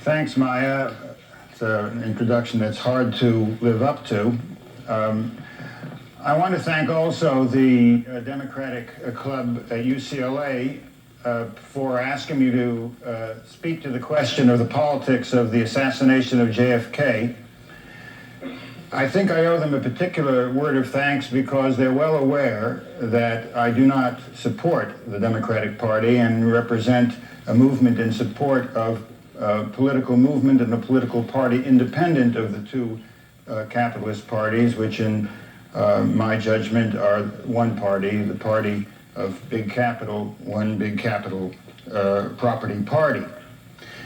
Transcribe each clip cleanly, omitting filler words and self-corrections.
Thanks, Maya. It's an introduction that's hard to live up to. I want to thank also the Democratic Club at UCLA for asking me to speak to the question of the politics of the assassination of JFK. I think I owe them a particular word of thanks because they're well aware that I do not support the Democratic Party and represent a movement in support of a political movement and a political party independent of the two capitalist parties, which in my judgment are one party, the party of big capital, one big capital property party.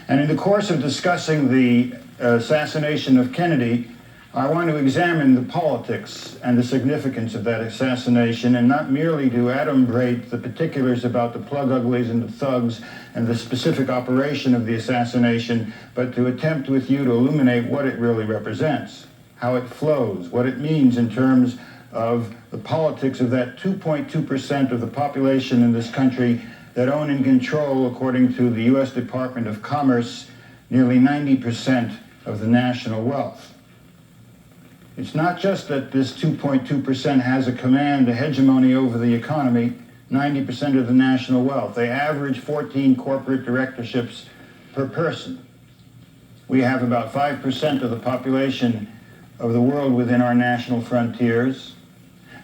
And in the course of discussing the assassination of Kennedy, I want to examine the politics and the significance of that assassination, and not merely to adumbrate the particulars about the plug uglies and the thugs and the specific operation of the assassination, but to attempt with you to illuminate what it really represents, how it flows, what it means in terms of the politics of that 2.2% of the population in this country that own and control, according to the U.S. Department of Commerce, nearly 90% of the national wealth. It's not just that this 2.2% has a command, a hegemony over the economy, 90% of the national wealth. They average 14 corporate directorships per person. We have about 5% of the population of the world within our national frontiers.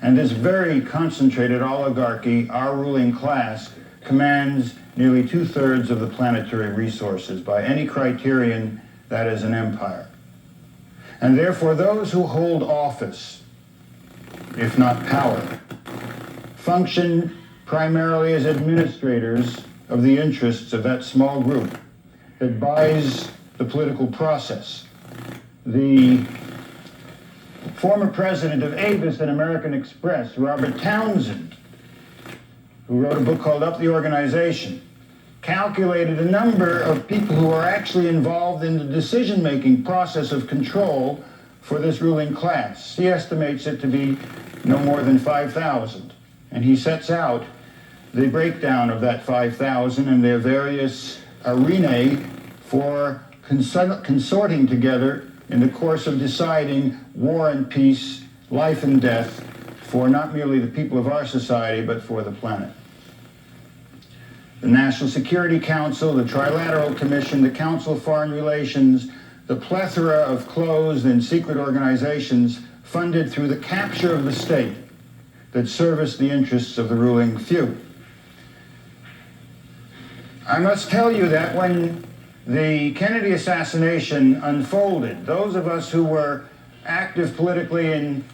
And this very concentrated oligarchy, our ruling class, commands nearly 2/3 of the planetary resources. By any criterion, that is an empire. And therefore, those who hold office, if not power, function primarily as administrators of the interests of that small group that buys the political process. The former president of Avis and American Express, Robert Townsend, who wrote a book called Up the Organization, calculated a number of people who are actually involved in the decision-making process of control for this ruling class. He estimates it to be no more than 5,000. And he sets out the breakdown of that 5,000 and their various arenae for consorting together in the course of deciding war and peace, life and death, for not merely the people of our society, but for the planet. The National Security Council, the Trilateral Commission, the Council of Foreign Relations, the plethora of closed and secret organizations funded through the capture of the state that service the interests of the ruling few. I must tell you that when the Kennedy assassination unfolded, those of us who were active politically in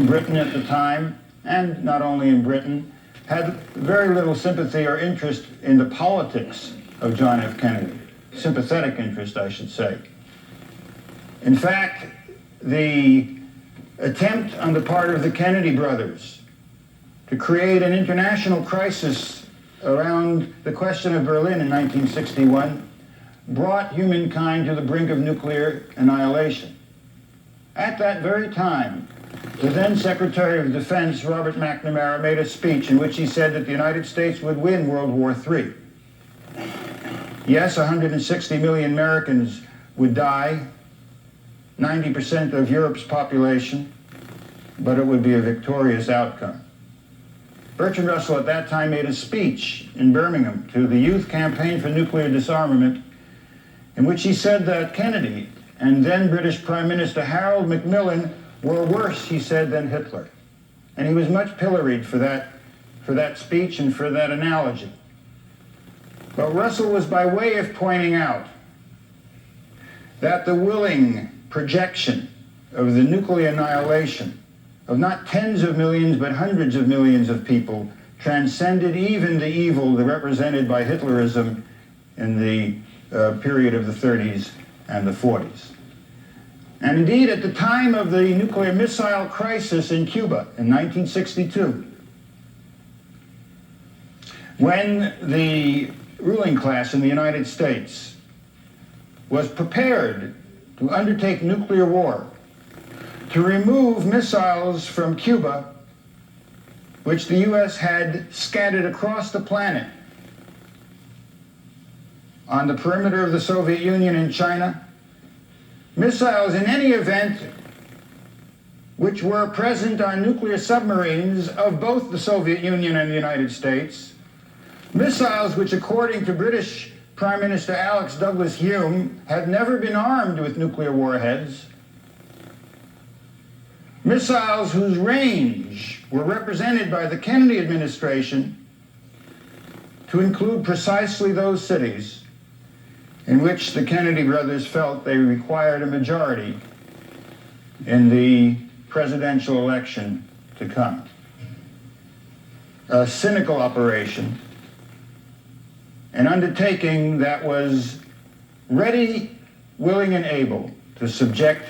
Britain at the time, and not only in Britain, had very little sympathy or interest in the politics of John F. Kennedy. Sympathetic interest, I should say. In fact, the attempt on the part of the Kennedy brothers to create an international crisis around the question of Berlin in 1961 brought humankind to the brink of nuclear annihilation. At that very time, the then Secretary of Defense, Robert McNamara, made a speech in which he said that the United States would win World War III. Yes, 160 million Americans would die, 90% of Europe's population, but it would be a victorious outcome. Bertrand Russell at that time made a speech in Birmingham to the Youth Campaign for Nuclear Disarmament, in which he said that Kennedy and then British Prime Minister Harold Macmillan were worse, he said, than Hitler. And he was much pilloried for that speech and for that analogy. But Russell was by way of pointing out that the willing projection of the nuclear annihilation of not tens of millions but hundreds of millions of people transcended even the evil represented by Hitlerism in the period of the 30s and the 40s. And indeed, at the time of the nuclear missile crisis in Cuba in 1962, when the ruling class in the United States was prepared to undertake nuclear war, to remove missiles from Cuba, which the U.S. had scattered across the planet, on the perimeter of the Soviet Union and China, missiles in any event which were present on nuclear submarines of both the Soviet Union and the United States, missiles which, according to British Prime Minister Alex Douglas Hume, had never been armed with nuclear warheads, missiles whose range were represented by the Kennedy administration to include precisely those cities in which the Kennedy brothers felt they required a majority in the presidential election to come. A cynical operation, an undertaking that was ready, willing, and able to subject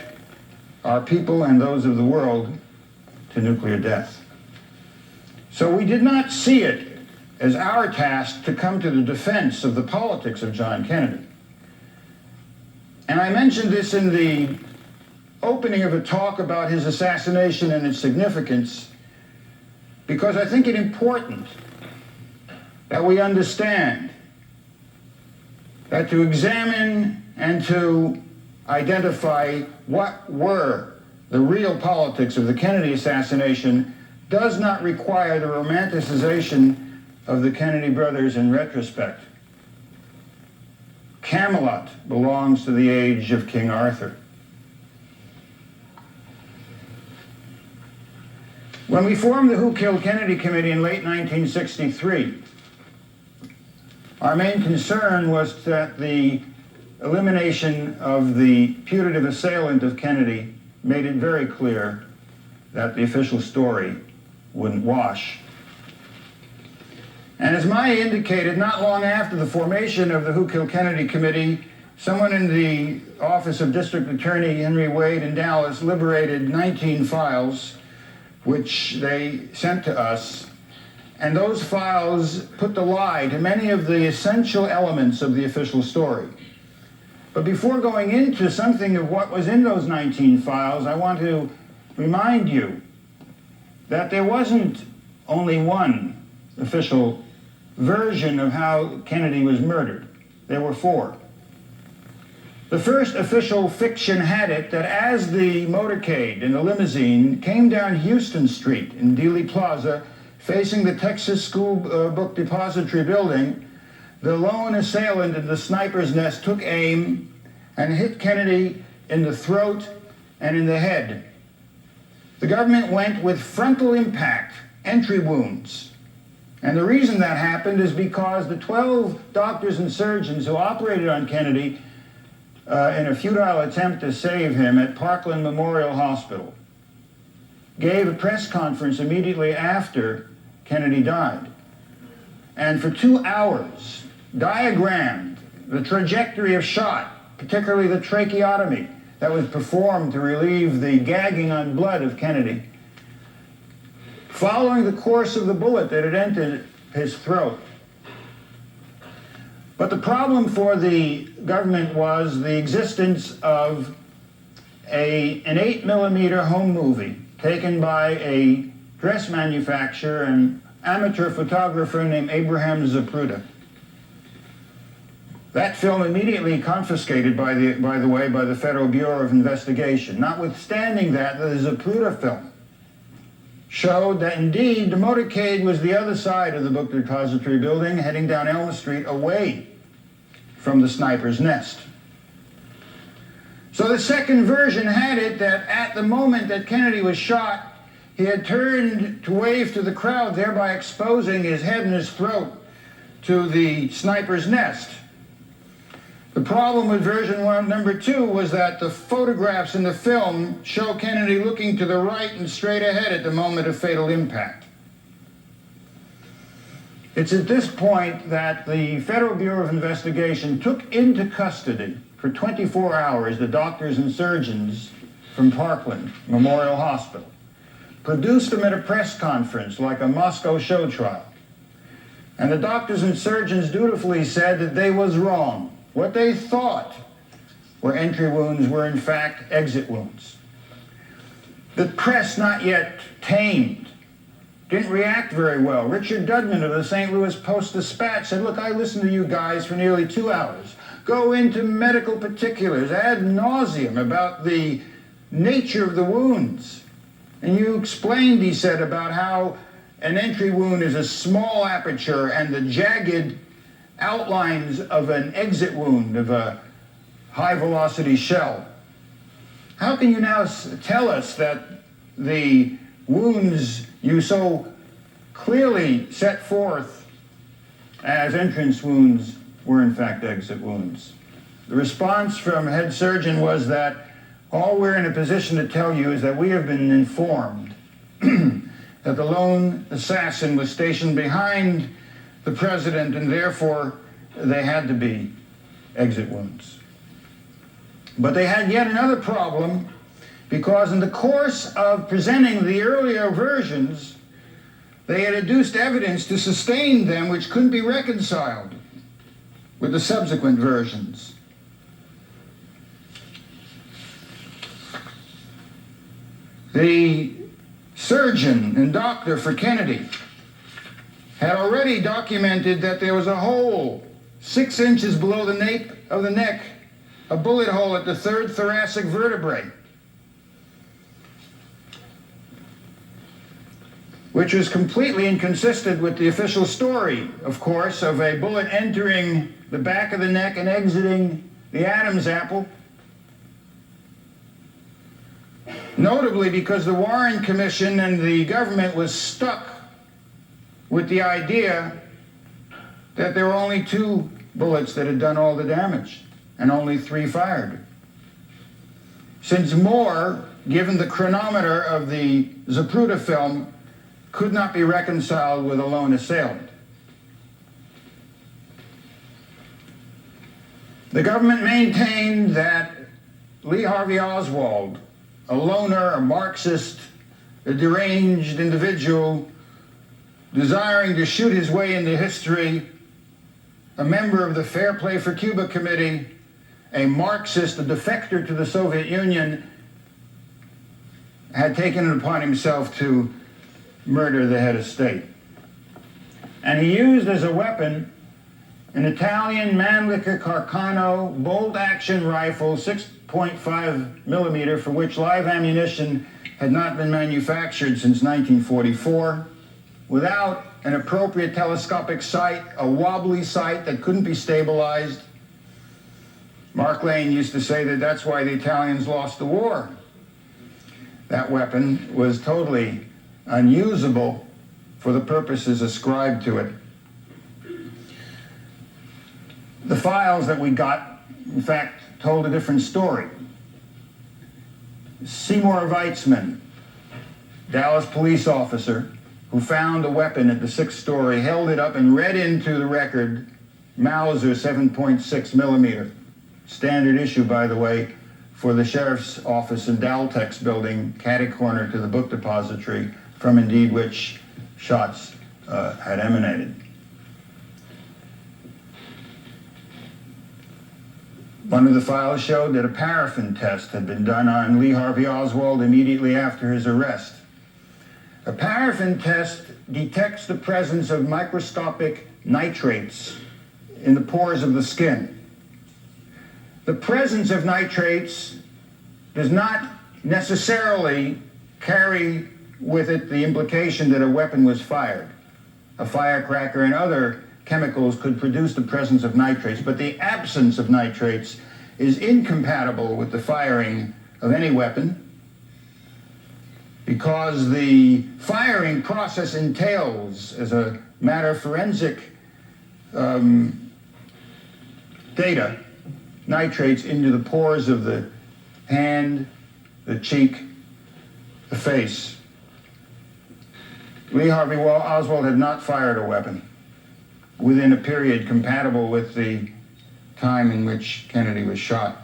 our people and those of the world to nuclear death. So we did not see it as our task to come to the defense of the politics of John Kennedy. And I mentioned this in the opening of a talk about his assassination and its significance because I think it important that we understand that to examine and to identify what were the real politics of the Kennedy assassination does not require the romanticization of the Kennedy brothers in retrospect. Camelot belongs to the age of King Arthur. When we formed the Who Killed Kennedy Committee in late 1963, our main concern was that the elimination of the putative assailant of Kennedy made it very clear that the official story wouldn't wash. And as Maya indicated, not long after the formation of the Who Killed Kennedy Committee, someone in the Office of District Attorney Henry Wade in Dallas liberated 19 files which they sent to us, and those files put the lie to many of the essential elements of the official story. But before going into something of what was in those 19 files, I want to remind you that there wasn't only one official version of how Kennedy was murdered. There were four. The first official fiction had it that as the motorcade in the limousine came down Houston Street in Dealey Plaza, facing the Texas School Book Depository building, the lone assailant in the sniper's nest took aim and hit Kennedy in the throat and in the head. The government went with frontal impact, entry wounds. And the reason that happened is because the 12 doctors and surgeons who operated on Kennedy in a futile attempt to save him at Parkland Memorial Hospital gave a press conference immediately after Kennedy died, and for 2 hours diagrammed the trajectory of shot, particularly the tracheotomy that was performed to relieve the gagging on blood of Kennedy, following the course of the bullet that had entered his throat. But the problem for the government was the existence of an 8mm home movie taken by a dress manufacturer and amateur photographer named Abraham Zapruder. That film immediately confiscated, by the way, by the Federal Bureau of Investigation. Notwithstanding that, the Zapruder film showed that indeed the motorcade was the other side of the Book Depository building, heading down Elm Street away from the sniper's nest. So the second version had it that at the moment that Kennedy was shot, he had turned to wave to the crowd, thereby exposing his head and his throat to the sniper's nest. The problem with version number 2 was that the photographs in the film show Kennedy looking to the right and straight ahead at the moment of fatal impact. It's at this point that the Federal Bureau of Investigation took into custody for 24 hours the doctors and surgeons from Parkland Memorial Hospital, produced them at a press conference like a Moscow show trial. And the doctors and surgeons dutifully said that they was wrong. What they thought were entry wounds were in fact exit wounds. The press, not yet tamed, didn't react very well. Richard Dudman of the St. Louis Post-Dispatch said, look, I listened to you guys for nearly 2 hours. Go into medical particulars, ad nauseum about the nature of the wounds. And you explained, he said, about how an entry wound is a small aperture and the jagged outlines of an exit wound of a high-velocity shell. How can you now tell us that the wounds you so clearly set forth as entrance wounds were in fact exit wounds? The response from head surgeon was that all we're in a position to tell you is that we have been informed that the lone assassin was stationed behind the president and therefore they had to be exit wounds. But they had yet another problem, because in the course of presenting the earlier versions, they had adduced evidence to sustain them which couldn't be reconciled with the subsequent versions. The surgeon and doctor for Kennedy had already documented that there was a hole 6 inches below the nape of the neck, a bullet hole at the 3rd thoracic vertebrae, which was completely inconsistent with the official story, of course, of a bullet entering the back of the neck and exiting the Adam's apple. Notably because the Warren Commission and the government was stuck with the idea that there were only 2 bullets that had done all the damage and only 3 fired. Since Moore, given the chronometer of the Zapruder film, could not be reconciled with a lone assailant. The government maintained that Lee Harvey Oswald, a loner, a Marxist, a deranged individual, desiring to shoot his way into history, a member of the Fair Play for Cuba Committee, a Marxist, a defector to the Soviet Union, had taken it upon himself to murder the head of state. And he used as a weapon an Italian Mannlicher Carcano bolt-action rifle, 6.5 millimeter, for which live ammunition had not been manufactured since 1944, without an appropriate telescopic sight, a wobbly sight that couldn't be stabilized. Mark Lane used to say that that's why the Italians lost the war. That weapon was totally unusable for the purposes ascribed to it. The files that we got, in fact, told a different story. Seymour Weitzman, Dallas police officer, who found a weapon at the 6th story, held it up and read into the record Mauser 7.6 millimeter. Standard issue, by the way, for the sheriff's office in Daltex building, catty corner to the book depository, from indeed which shots had emanated. One of the files showed that a paraffin test had been done on Lee Harvey Oswald immediately after his arrest. A paraffin test detects the presence of microscopic nitrates in the pores of the skin. The presence of nitrates does not necessarily carry with it the implication that a weapon was fired. A firecracker and other chemicals could produce the presence of nitrates, but the absence of nitrates is incompatible with the firing of any weapon, because the firing process entails, as a matter of forensic data, nitrates into the pores of the hand, the cheek, the face. Lee Harvey Oswald had not fired a weapon within a period compatible with the time in which Kennedy was shot.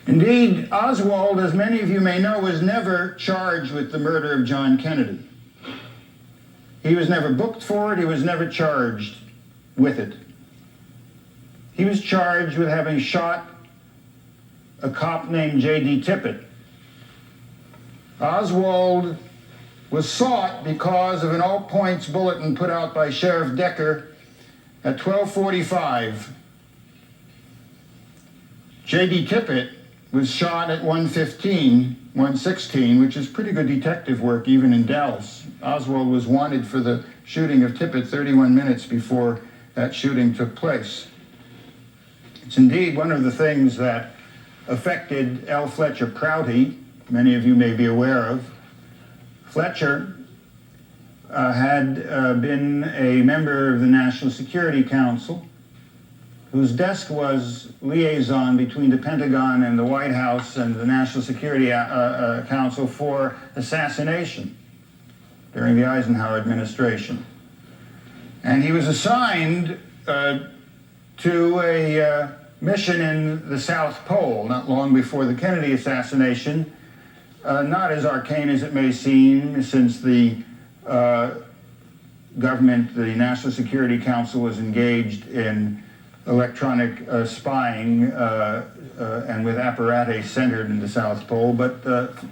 Indeed, Oswald, as many of you may know, was never charged with the murder of John Kennedy. He was never booked for it. He was never charged with it. He was charged with having shot a cop named J.D. Tippit, Oswald was sought because of an all-points bulletin put out by Sheriff Decker at 12:45. J.D. Tippit was shot at 1:16, which is pretty good detective work even in Dallas. Oswald was wanted for the shooting of Tippit 31 minutes before that shooting took place. It's indeed one of the things that affected L. Fletcher Prouty, many of you may be aware of. Fletcher had been a member of the National Security Council, whose desk was liaison between the Pentagon and the White House and the National Security Council for assassination during the Eisenhower administration. And he was assigned to a mission in the South Pole not long before the Kennedy assassination, not as arcane as it may seem, since the government, the National Security Council, was engaged in electronic spying and with apparatus centered in the South Pole. But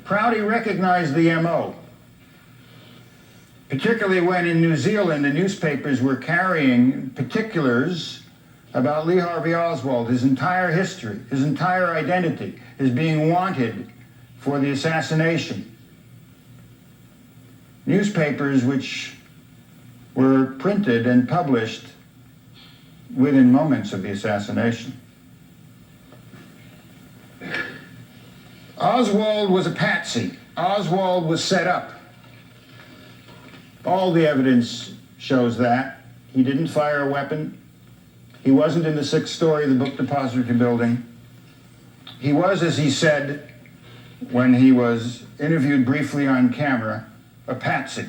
Prouty recognized the MO, particularly when in New Zealand the newspapers were carrying particulars about Lee Harvey Oswald, his entire history, his entire identity, as being wanted for the assassination. Newspapers which were printed and published within moments of the assassination. Oswald was a patsy. Oswald was set up. All the evidence shows that. He didn't fire a weapon. He wasn't in the 6th story of the book depository building. He was, as he said when he was interviewed briefly on camera, a patsy.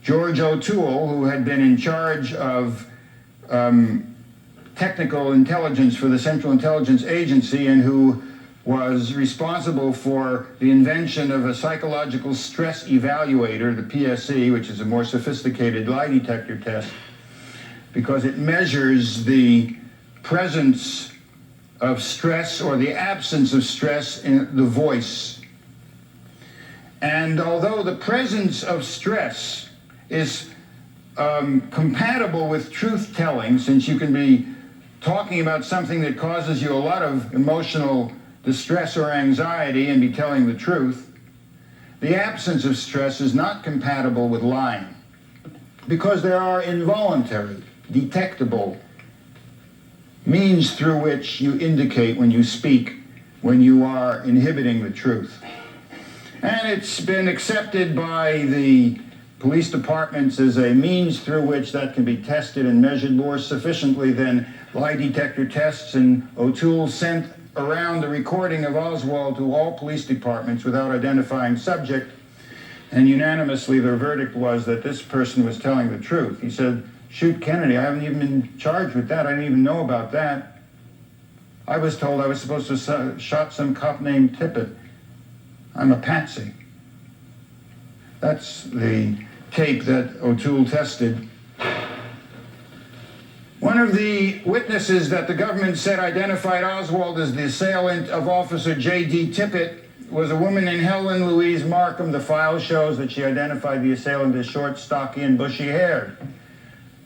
George O'Toole, who had been in charge of technical intelligence for the Central Intelligence Agency and who was responsible for the invention of a psychological stress evaluator, the PSE, which is a more sophisticated lie detector test, because it measures the presence of stress or the absence of stress in the voice. And although the presence of stress is compatible with truth-telling, since you can be talking about something that causes you a lot of emotional distress or anxiety and be telling the truth, the absence of stress is not compatible with lying, because there are involuntary, detectable means through which you indicate when you speak, when you are inhibiting the truth. And it's been accepted by the police departments as a means through which that can be tested and measured more sufficiently than lie detector tests. And O'Toole sent around the recording of Oswald to all police departments without identifying subject, and unanimously their verdict was that this person was telling the truth. He said, "Shoot Kennedy, I haven't even been charged with that. I didn't even know about that. I was told I was supposed to shot some cop named Tippit. I'm a patsy." That's the tape that O'Toole tested. One of the witnesses that the government said identified Oswald as the assailant of Officer J.D. Tippit was a woman named Helen Louise Markham. The file shows that she identified the assailant as short, stocky, and bushy-haired.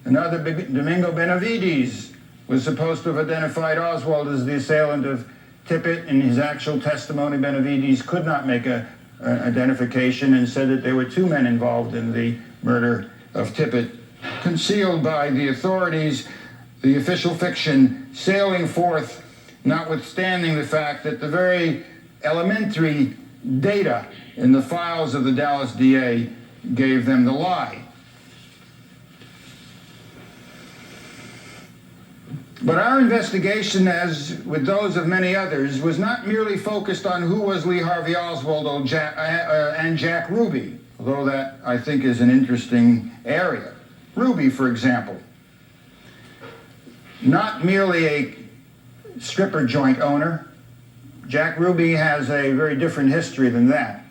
Another, Domingo Benavides, was supposed to have identified Oswald as the assailant of Tippit. In his actual testimony, Benavides could not make an identification and said that there were 2 men involved in the murder of Tippit, concealed by the authorities, the official fiction sailing forth, notwithstanding the fact that the very elementary data in the files of the Dallas DA gave them the lie. But our investigation, as with those of many others, was not merely focused on who was Lee Harvey Oswald and Jack Ruby, although that, I think, is an interesting area. Ruby, for example, not merely a stripper joint owner. Jack Ruby has a very different history than that.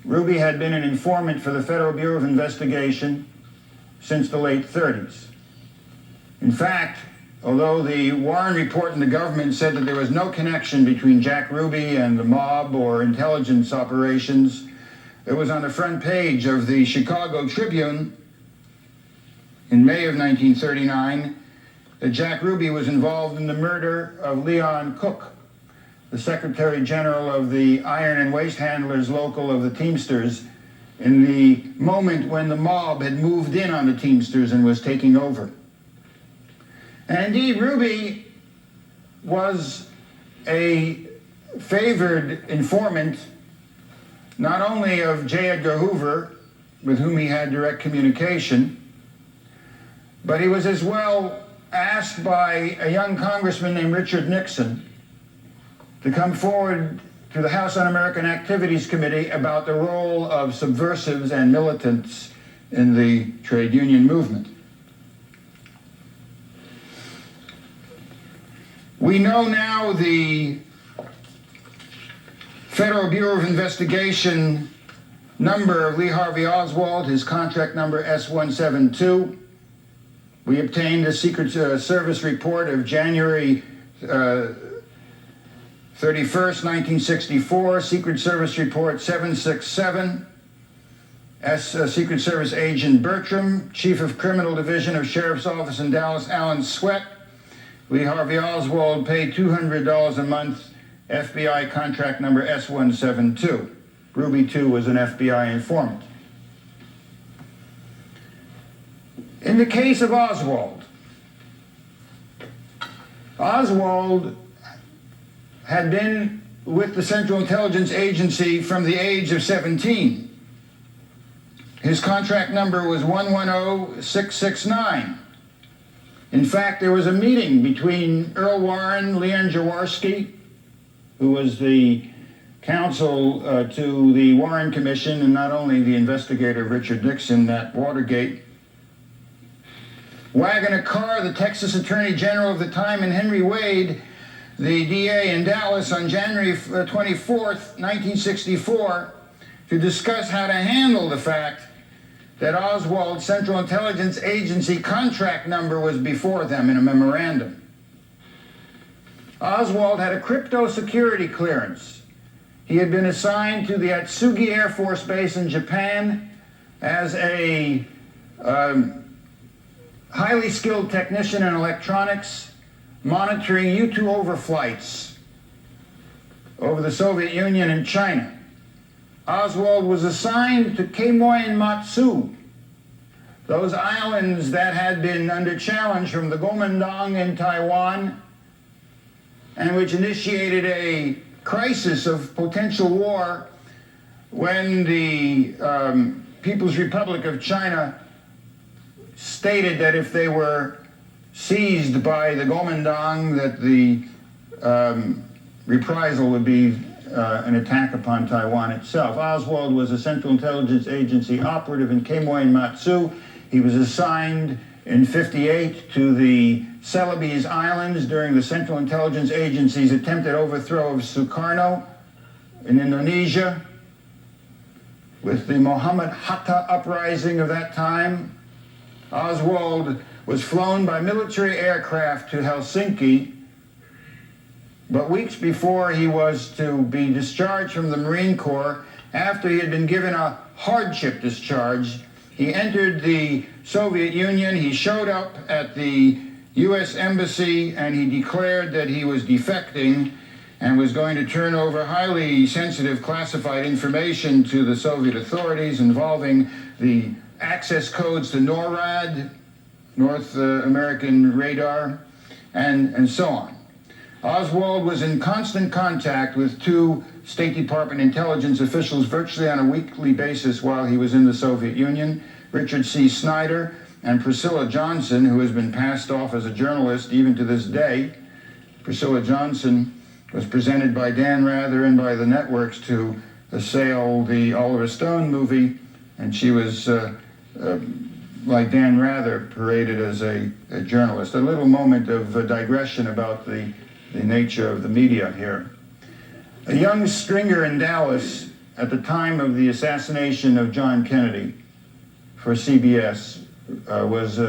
Ruby had been an informant for the Federal Bureau of Investigation since the late 30s. In fact, although the Warren report and the government said that there was no connection between Jack Ruby and the mob or intelligence operations, it was on the front page of the Chicago Tribune in May of 1939 that Jack Ruby was involved in the murder of Leon Cook, the Secretary General of the Iron and Waste Handlers Local of the Teamsters, in the moment when the mob had moved in on the Teamsters and was taking over. And indeed, Ruby was a favored informant not only of J. Edgar Hoover, with whom he had direct communication, but he was as well asked by a young congressman named Richard Nixon to come forward to the House Un-American Activities Committee about the role of subversives and militants in the trade union movement. We know now the Federal Bureau of Investigation number of Lee Harvey Oswald, his contract number S172. We obtained a Secret Service report of January 31st, 1964, Secret Service Report 767, Secret Service Agent Bertram, Chief of Criminal Division of Sheriff's Office in Dallas, Alan Sweat. Lee Harvey Oswald paid $200 a month, FBI contract number S172. Ruby, too, was an FBI informant. In the case of Oswald, Oswald had been with the Central Intelligence Agency from the age of 17. His contract number was 110669. In fact, there was a meeting between Earl Warren, Leon Jaworski, who was the counsel to the Warren Commission and not only the investigator Richard Nixon at Watergate, Waggoner Carr, the Texas Attorney General of the time, and Henry Wade, the DA in Dallas, on January 24th, 1964, to discuss how to handle the fact that Oswald's Central Intelligence Agency contract number was before them in a memorandum. Oswald had a crypto security clearance. He had been assigned to the Atsugi Air Force Base in Japan as a highly skilled technician in electronics, monitoring U-2 overflights over the Soviet Union and China. Oswald was assigned to Quemoy and Matsu, those islands that had been under challenge from the Kuomintang in Taiwan, and which initiated a crisis of potential war when the People's Republic of China stated that if they were seized by the Kuomintang, that the reprisal would be an attack upon Taiwan itself. Oswald was a Central Intelligence Agency operative in Quemoy and Matsu. He was assigned in '58 to the Celebes Islands during the Central Intelligence Agency's attempted overthrow of Sukarno in Indonesia. With the Muhammad Hatta uprising of that time, Oswald was flown by military aircraft to Helsinki, but weeks before he was to be discharged from the Marine Corps, after he had been given a hardship discharge, he entered the Soviet Union. He showed up at the U.S. Embassy and he declared that he was defecting and was going to turn over highly sensitive classified information to the Soviet authorities involving the access codes to NORAD, North American Radar, and so on. Oswald was in constant contact with two State Department intelligence officials virtually on a weekly basis while he was in the Soviet Union, Richard C. Snyder and Priscilla Johnson, who has been passed off as a journalist even to this day. Priscilla Johnson was presented by Dan Rather and by the networks to assail the Oliver Stone movie, and she was, like Dan Rather, paraded as a journalist. A little moment of digression about the nature of the media here. A young stringer in Dallas at the time of the assassination of John Kennedy for CBS was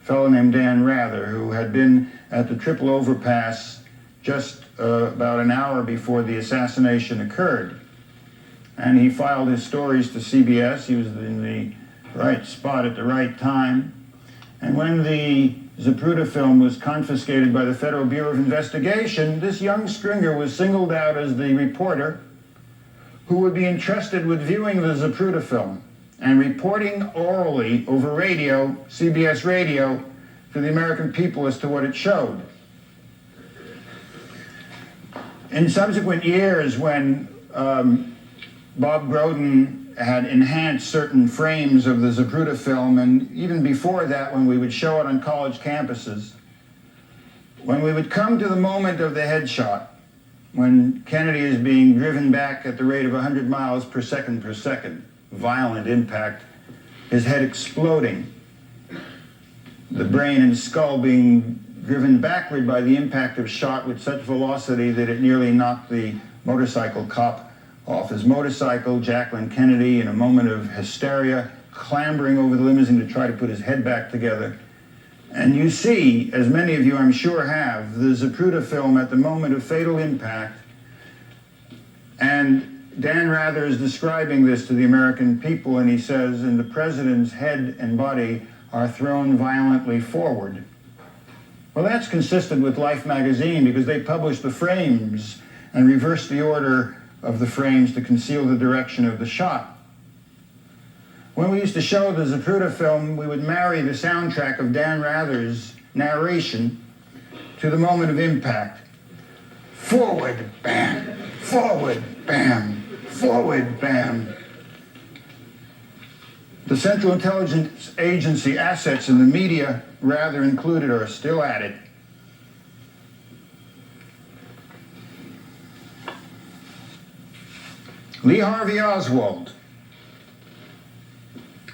fellow named Dan Rather, who had been at the triple overpass just about an hour before the assassination occurred. And he filed his stories to CBS. He was in the right spot at the right time. And when the Zapruder film was confiscated by the Federal Bureau of Investigation, this young stringer was singled out as the reporter who would be entrusted with viewing the Zapruder film and reporting orally over radio, CBS radio, to the American people as to what it showed. In subsequent years, when Bob Groden had enhanced certain frames of the Zapruder film, and even before that, when we would show it on college campuses, when we would come to the moment of the headshot, when Kennedy is being driven back at the rate of 100 miles per second, violent impact, his head exploding, the brain and skull being driven backward by the impact of shot with such velocity that it nearly knocked the motorcycle cop off his motorcycle. Jacqueline Kennedy, in a moment of hysteria, clambering over the limousine to try to put his head back together. And you see, as many of you I'm sure have, the Zapruder film at the moment of fatal impact. And Dan Rather is describing this to the American people, and he says, and the president's head and body are thrown violently forward. Well, that's consistent with Life magazine, because they published the frames and reversed the order of the frames to conceal the direction of the shot. When we used to show the Zapruder film, we would marry the soundtrack of Dan Rather's narration to the moment of impact. Forward, bam, forward, bam, forward, bam. The Central Intelligence Agency assets in the media, Rather included, are still at it. Lee Harvey Oswald,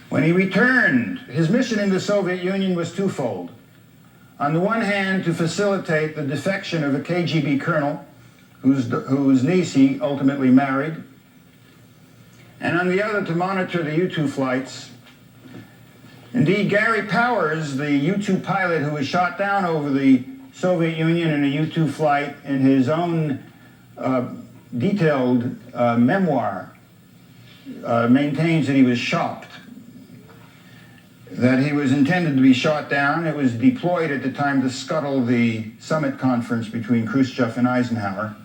when he returned, his mission in the Soviet Union was twofold. On the one hand, to facilitate the defection of a KGB colonel whose niece he ultimately married, and on the other, to monitor the U-2 flights. Indeed, Gary Powers, the U-2 pilot who was shot down over the Soviet Union in a U-2 flight, in his own detailed memoir, maintains that he was shocked, that he was intended to be shot down. It was deployed at the time to scuttle the summit conference between Khrushchev and Eisenhower.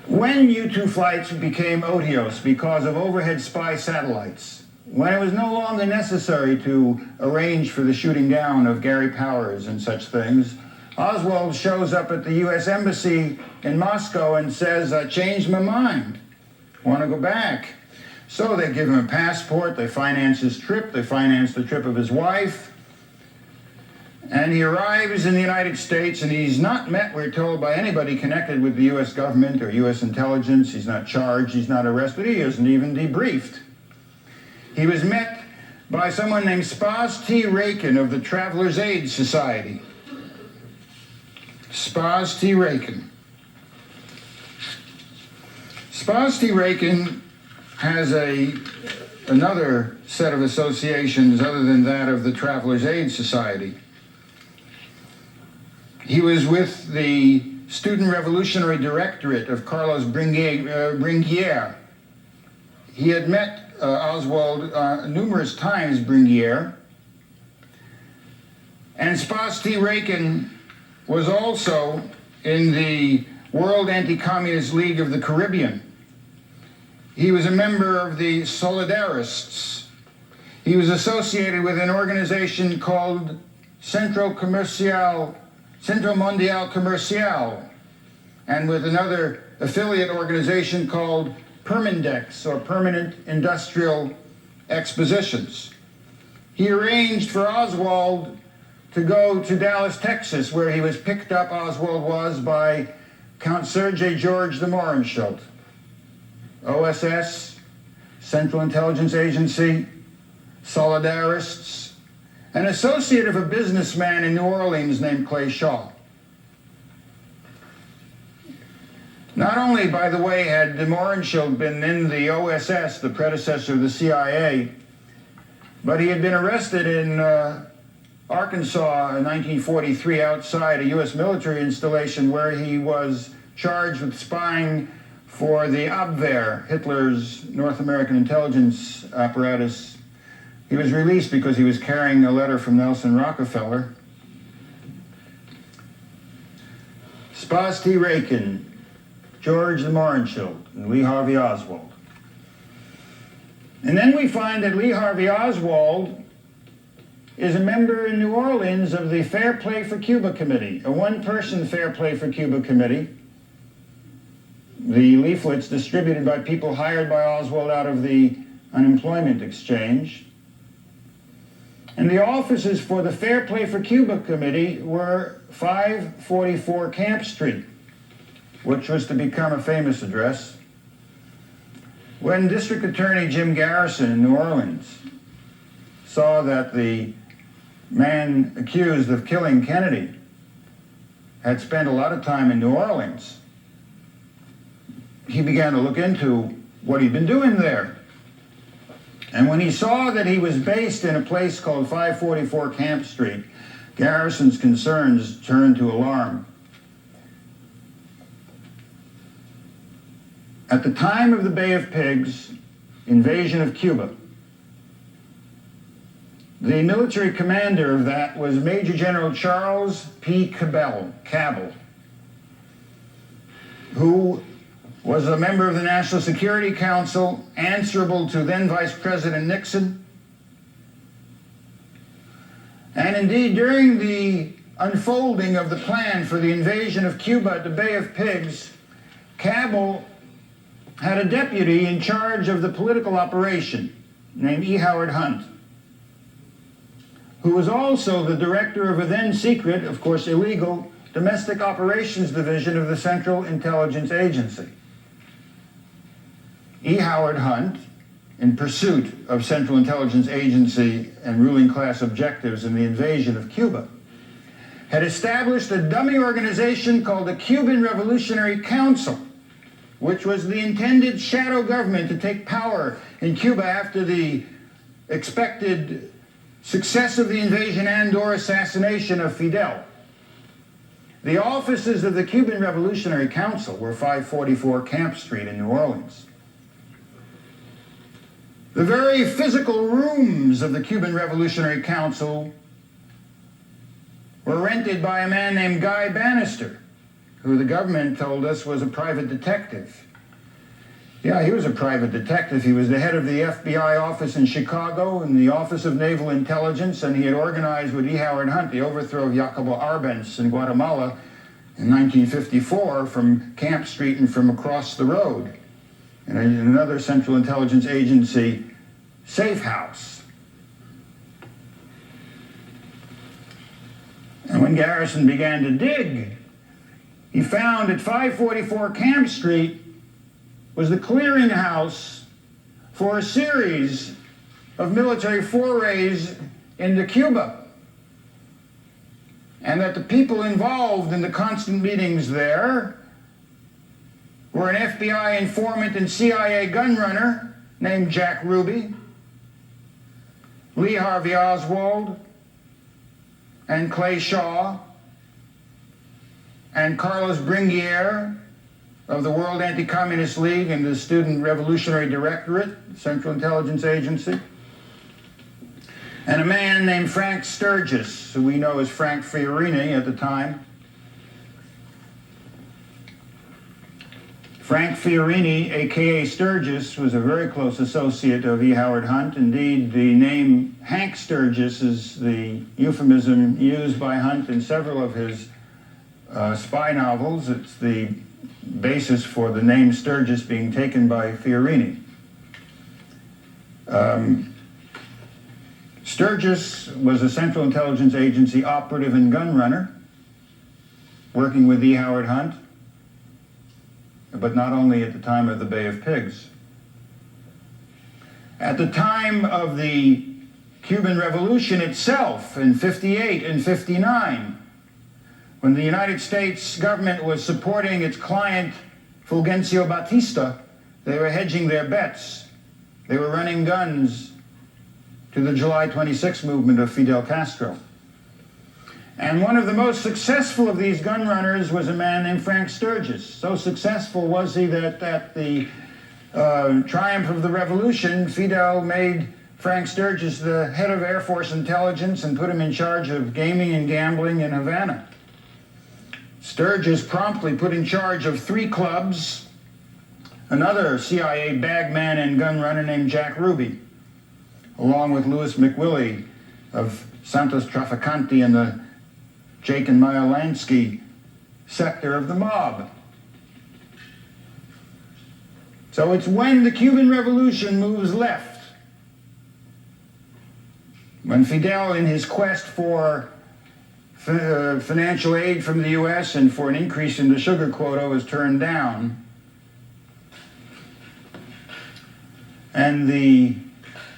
When U-2 flights became odious because of overhead spy satellites, when it was no longer necessary to arrange for the shooting down of Gary Powers and such things, Oswald shows up at the U.S. Embassy in Moscow and says, I changed my mind, want to go back. So they give him a passport, they finance his trip, they finance the trip of his wife, and he arrives in the United States, and he's not met, we're told, by anybody connected with the U.S. government or U.S. intelligence. He's not charged, he's not arrested, he isn't even debriefed. He was met by someone named Spaz T. Rakin of the Travelers' Aid Society. Spaz T. Rakin. Spaz T. Rakin has another set of associations other than that of the Travelers' Aid Society. He was with the Student Revolutionary Directorate of Carlos Bringuier. He had met Oswald numerous times, Bringuier. And Spaz T. Rakin was also in the World Anti-Communist League of the Caribbean. He was a member of the Solidarists. He was associated with an organization called Centro Mundial Comercial, and with another affiliate organization called Permindex, or Permanent Industrial Expositions. He arranged for Oswald to go to Dallas, Texas, where he was picked up, Oswald was, by Count Sergei George de Mohrenschildt. OSS, Central Intelligence Agency, Solidarists, an associate of a businessman in New Orleans named Clay Shaw. Not only, by the way, had de Mohrenschildt been in the OSS, the predecessor of the CIA, but he had been arrested in Arkansas in 1943 outside a U.S. military installation where he was charged with spying for the Abwehr, Hitler's North American intelligence apparatus. He was released because he was carrying a letter from Nelson Rockefeller. Spas T. Rakin, George the Mohrenschildt, and Lee Harvey Oswald. And then we find that Lee Harvey Oswald is a member in New Orleans of the Fair Play for Cuba Committee, a one-person Fair Play for Cuba Committee. The leaflets distributed by people hired by Oswald out of the unemployment exchange. And the offices for the Fair Play for Cuba Committee were 544 Camp Street, which was to become a famous address. When District Attorney Jim Garrison in New Orleans saw that the man accused of killing Kennedy had spent a lot of time in New Orleans, he began to look into what he'd been doing there. And when he saw that he was based in a place called 544 Camp Street, Garrison's concerns turned to alarm. At the time of the Bay of Pigs invasion of Cuba, the military commander of that was Major General Charles P. Cabell, who was a member of the National Security Council, answerable to then Vice President Nixon. And indeed, during the unfolding of the plan for the invasion of Cuba at the Bay of Pigs, Cabell had a deputy in charge of the political operation named E. Howard Hunt, who was also the director of a then secret, of course illegal, Domestic Operations Division of the Central Intelligence Agency. E. Howard Hunt, in pursuit of Central Intelligence Agency and ruling class objectives in the invasion of Cuba, had established a dummy organization called the Cuban Revolutionary Council, which was the intended shadow government to take power in Cuba after the expected success of the invasion and/or assassination of Fidel. The offices of the Cuban Revolutionary Council were 544 Camp Street in New Orleans. The very physical rooms of the Cuban Revolutionary Council were rented by a man named Guy Bannister, who the government told us was a private detective. Yeah, he was a private detective. He was the head of the FBI office in Chicago and the Office of Naval Intelligence, and he had organized with E. Howard Hunt the overthrow of Jacobo Arbenz in Guatemala in 1954 from Camp Street and from across the road, in another Central Intelligence Agency safe house. And when Garrison began to dig, he found at 544 Camp Street was the clearinghouse for a series of military forays into Cuba, and that the people involved in the constant meetings there were an FBI informant and CIA gunrunner named Jack Ruby, Lee Harvey Oswald, and Clay Shaw, and Carlos Bringuier of the World Anti-Communist League and the Student Revolutionary Directorate, Central Intelligence Agency, and a man named Frank Sturgis, who we know as Frank Fiorini at the time. Frank Fiorini, a.k.a. Sturgis, was a very close associate of E. Howard Hunt. Indeed, the name Hank Sturgis is the euphemism used by Hunt in several of his spy novels. It's the basis for the name Sturgis being taken by Fiorini. Sturgis was a Central Intelligence Agency operative and gunrunner, working with E. Howard Hunt, but not only at the time of the Bay of Pigs. At the time of the Cuban Revolution itself, in 58 and 59, when the United States government was supporting its client, Fulgencio Batista, they were hedging their bets. They were running guns to the July 26 movement of Fidel Castro. And one of the most successful of these gun runners was a man named Frank Sturgis. So successful was he that at the triumph of the revolution, Fidel made Frank Sturgis the head of Air Force intelligence and put him in charge of gaming and gambling in Havana. Sturgis promptly put in charge of 3 clubs another CIA bagman and gun runner named Jack Ruby, along with Louis McWillie of Santos Traficante and the Jake and Maya Lansky sector of the mob. So it's when the Cuban Revolution moves left, when Fidel, in his quest for financial aid from the U.S. and for an increase in the sugar quota, was turned down, and the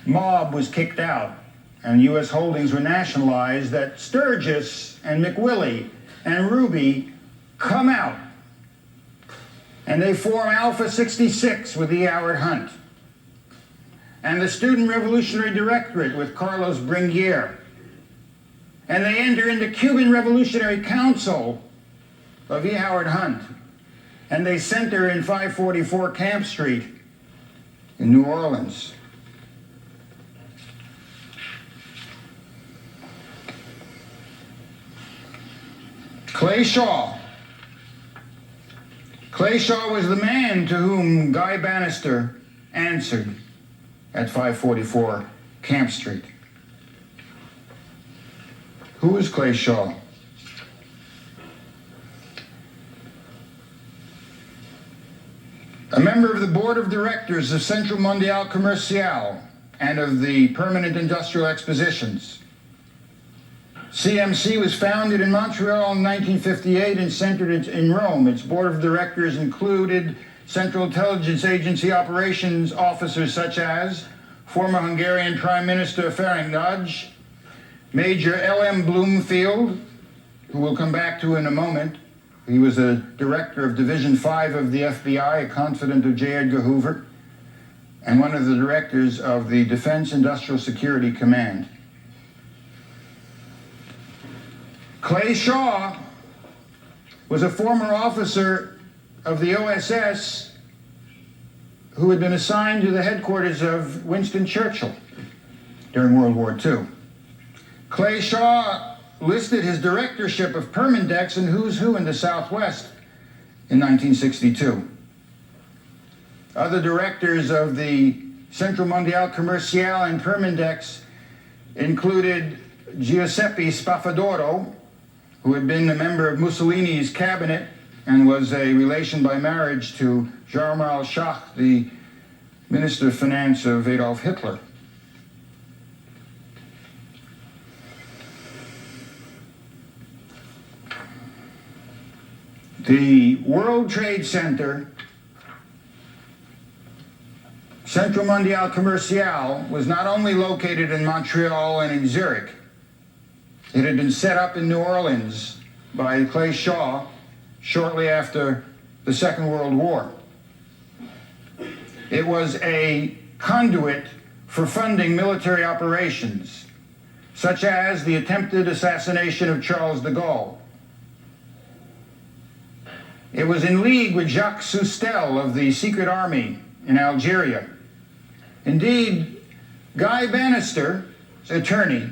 mob was kicked out, and U.S. holdings were nationalized, that Sturgis and McWillie and Ruby come out, and they form Alpha 66 with E. Howard Hunt, and the Student Revolutionary Directorate with Carlos Bringuier, and they enter into Cuban Revolutionary Council of E. Howard Hunt, and they center in 544 Camp Street in New Orleans. Clay Shaw. Clay Shaw was the man to whom Guy Bannister answered at 544 Camp Street. Who was Clay Shaw? A member of the board of directors of Central Mondial Comercial and of the Permanent Industrial Expositions. CMC was founded in Montreal in 1958 and centered in Rome. Its board of directors included Central Intelligence Agency operations officers such as former Hungarian Prime Minister Ferenc Nagy, Major L.M. Bloomfield, who we'll come back to in a moment. He was a director of Division 5 of the FBI, a confidant of J. Edgar Hoover, and one of the directors of the Defense Industrial Security Command. Clay Shaw was a former officer of the OSS who had been assigned to the headquarters of Winston Churchill during World War II. Clay Shaw listed his directorship of Permindex and Who's Who in the Southwest in 1962. Other directors of the Central Mondial Comercial and Permindex included Giuseppe Spaffadoro, who had been a member of Mussolini's cabinet and was a relation by marriage to Jarmal Schach, the Minister of Finance of Adolf Hitler. The World Trade Center, Central Mondial Comercial, was not only located in Montreal and in Zurich. It had been set up in New Orleans by Clay Shaw shortly after the Second World War. It was a conduit for funding military operations, such as the attempted assassination of Charles de Gaulle. It was in league with Jacques Soustelle of the Secret Army in Algeria. Indeed, Guy Bannister's attorney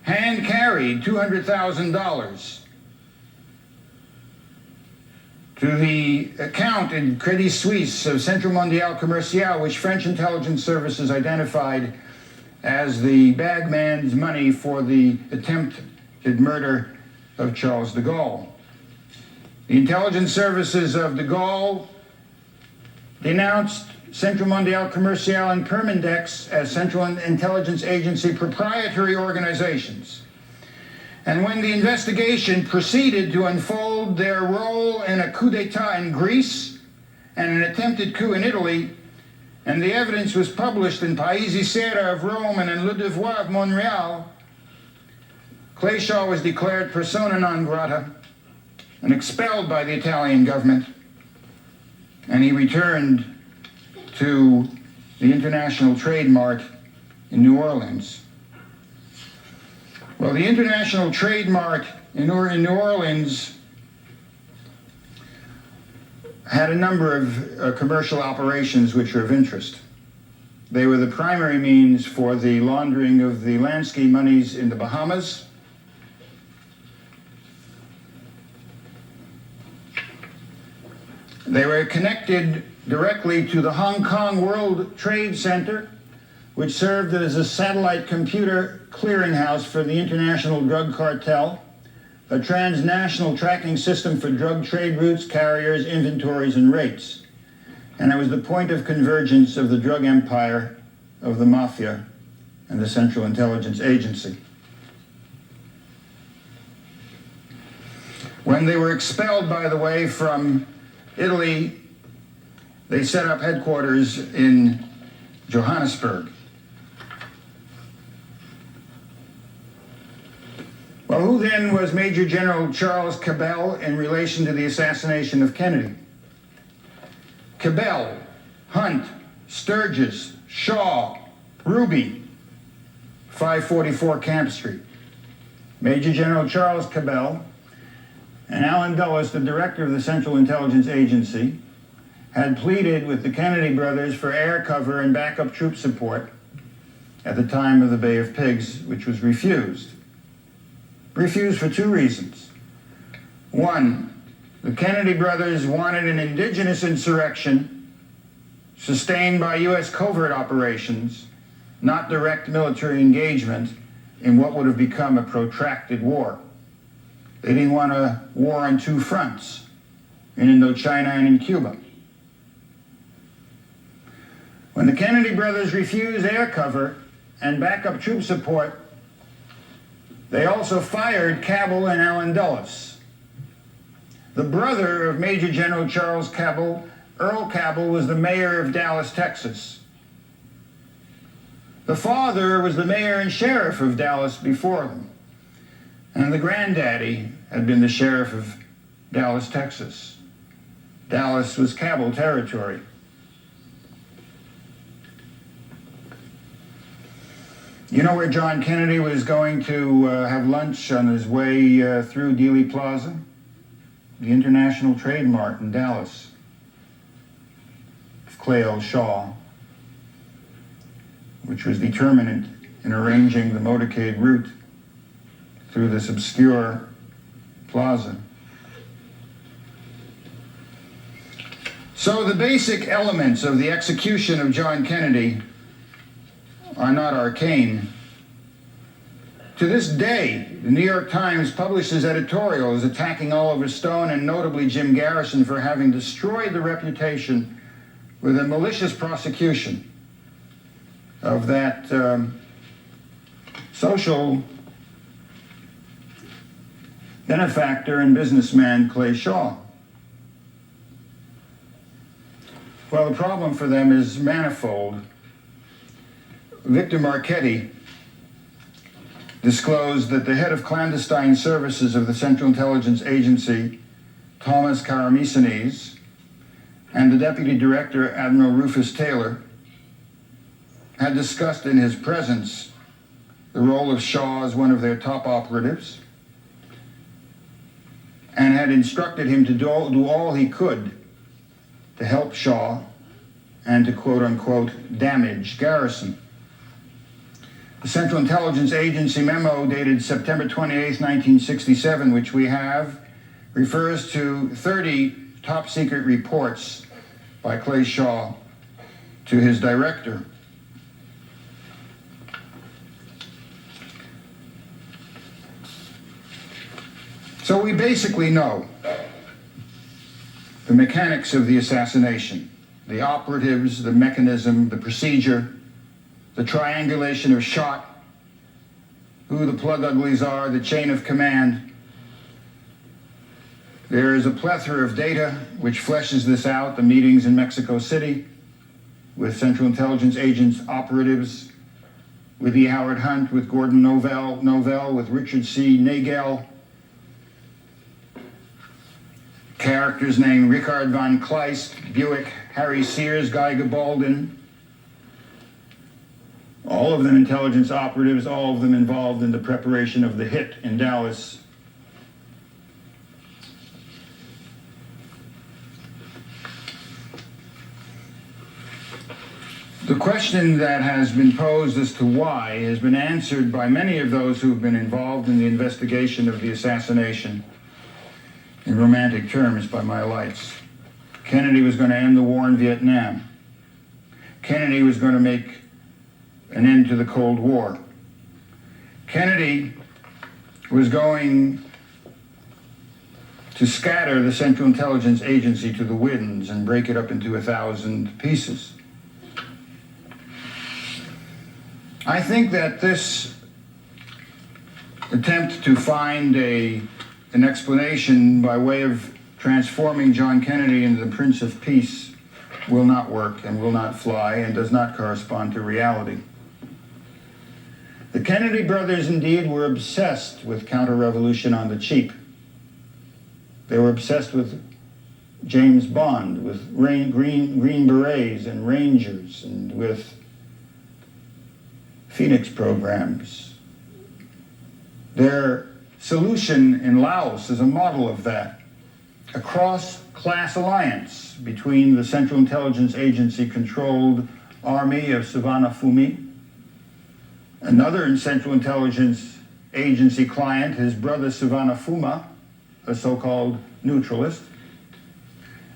hand-carried $200,000 to the account in Credit Suisse of Central Mondial Comercial, which French intelligence services identified as the bagman's money for the attempted murder of Charles de Gaulle. The intelligence services of de Gaulle denounced Central Mondial Comercial and Permindex as Central Intelligence Agency proprietary organizations. And when the investigation proceeded to unfold their role in a coup d'etat in Greece and an attempted coup in Italy, and the evidence was published in Paesi Sera of Rome and in Le Devoir of Montreal, Clay Shaw was declared persona non grata and expelled by the Italian government, and he returned to the International Trade Mart in New Orleans. Well, the International Trade Mart in New Orleans had a number of commercial operations which are of interest. They were the primary means for the laundering of the Lansky monies in the Bahamas. They were connected directly to the Hong Kong World Trade Center, which served as a satellite computer clearinghouse for the international drug cartel, a transnational tracking system for drug trade routes, carriers, inventories, and rates. And it was the point of convergence of the drug empire, of the mafia, and the Central Intelligence Agency. When they were expelled, by the way, from Italy, they set up headquarters in Johannesburg. Well, who then was Major General Charles Cabell in relation to the assassination of Kennedy? Cabell, Hunt, Sturgis, Shaw, Ruby, 544 Camp Street. Major General Charles Cabell and Allen Dulles, the director of the Central Intelligence Agency, had pleaded with the Kennedy brothers for air cover and backup troop support at the time of the Bay of Pigs, which was refused. Refused for two reasons. One, the Kennedy brothers wanted an indigenous insurrection sustained by U.S. covert operations, not direct military engagement in what would have become a protracted war. They didn't want a war on two fronts, in Indochina and in Cuba. When the Kennedy brothers refused air cover and backup troop support, they also fired Cabell and Allen Dulles. The brother of Major General Charles Cabell, Earl Cabell, was the mayor of Dallas, Texas. The father was the mayor and sheriff of Dallas before them. And the granddaddy had been the sheriff of Dallas, Texas. Dallas was Cabell territory. You know where John Kennedy was going to have lunch on his way through Dealey Plaza? The International Trade Mart in Dallas. Clay L. Shaw, which was determinant in arranging the motorcade route through this obscure plaza. So the basic elements of the execution of John Kennedy are not arcane. To this day, the New York Times publishes editorials attacking Oliver Stone and notably Jim Garrison for having destroyed the reputation with a malicious prosecution of that social benefactor and businessman Clay Shaw. Well, the problem for them is manifold. Victor Marchetti disclosed that the head of clandestine services of the Central Intelligence Agency, Thomas Karamisanes, and the deputy director, Admiral Rufus Taylor, had discussed in his presence the role of Shaw as one of their top operatives and had instructed him to do all he could to help Shaw and to quote-unquote damage Garrison. The Central Intelligence Agency memo dated September 28, 1967, which we have, refers to 30 top-secret reports by Clay Shaw to his director. So we basically know the mechanics of the assassination, the operatives, the mechanism, the procedure, the triangulation of shot, who the plug uglies are, the chain of command. There is a plethora of data which fleshes this out, the meetings in Mexico City with Central Intelligence agents, operatives, with E. Howard Hunt, with Gordon Novell, with Richard C. Nagel, characters named Richard von Kleist, Buick, Harry Sears, Guy Gabaldon, all of them intelligence operatives, all of them involved in the preparation of the hit in Dallas The question that has been posed as to why has been answered by many of those who have been involved in the investigation of the assassination in romantic terms by my lights. Kennedy was going to end the war in Vietnam. Kennedy was going to make an end to the Cold War. Kennedy was going to scatter the Central Intelligence Agency to the winds and break it up into 1,000 pieces. I think that this attempt to find an explanation by way of transforming John Kennedy into the Prince of Peace will not work and will not fly and does not correspond to reality. The Kennedy brothers indeed were obsessed with counter-revolution on the cheap. They were obsessed with James Bond, with Green Berets and Rangers, and with Phoenix programs. Their solution in Laos is a model of that. A cross-class alliance between the Central Intelligence Agency-controlled army of Savannah Phumi, another Central Intelligence Agency client, his brother Savannah Phuma, a so-called neutralist,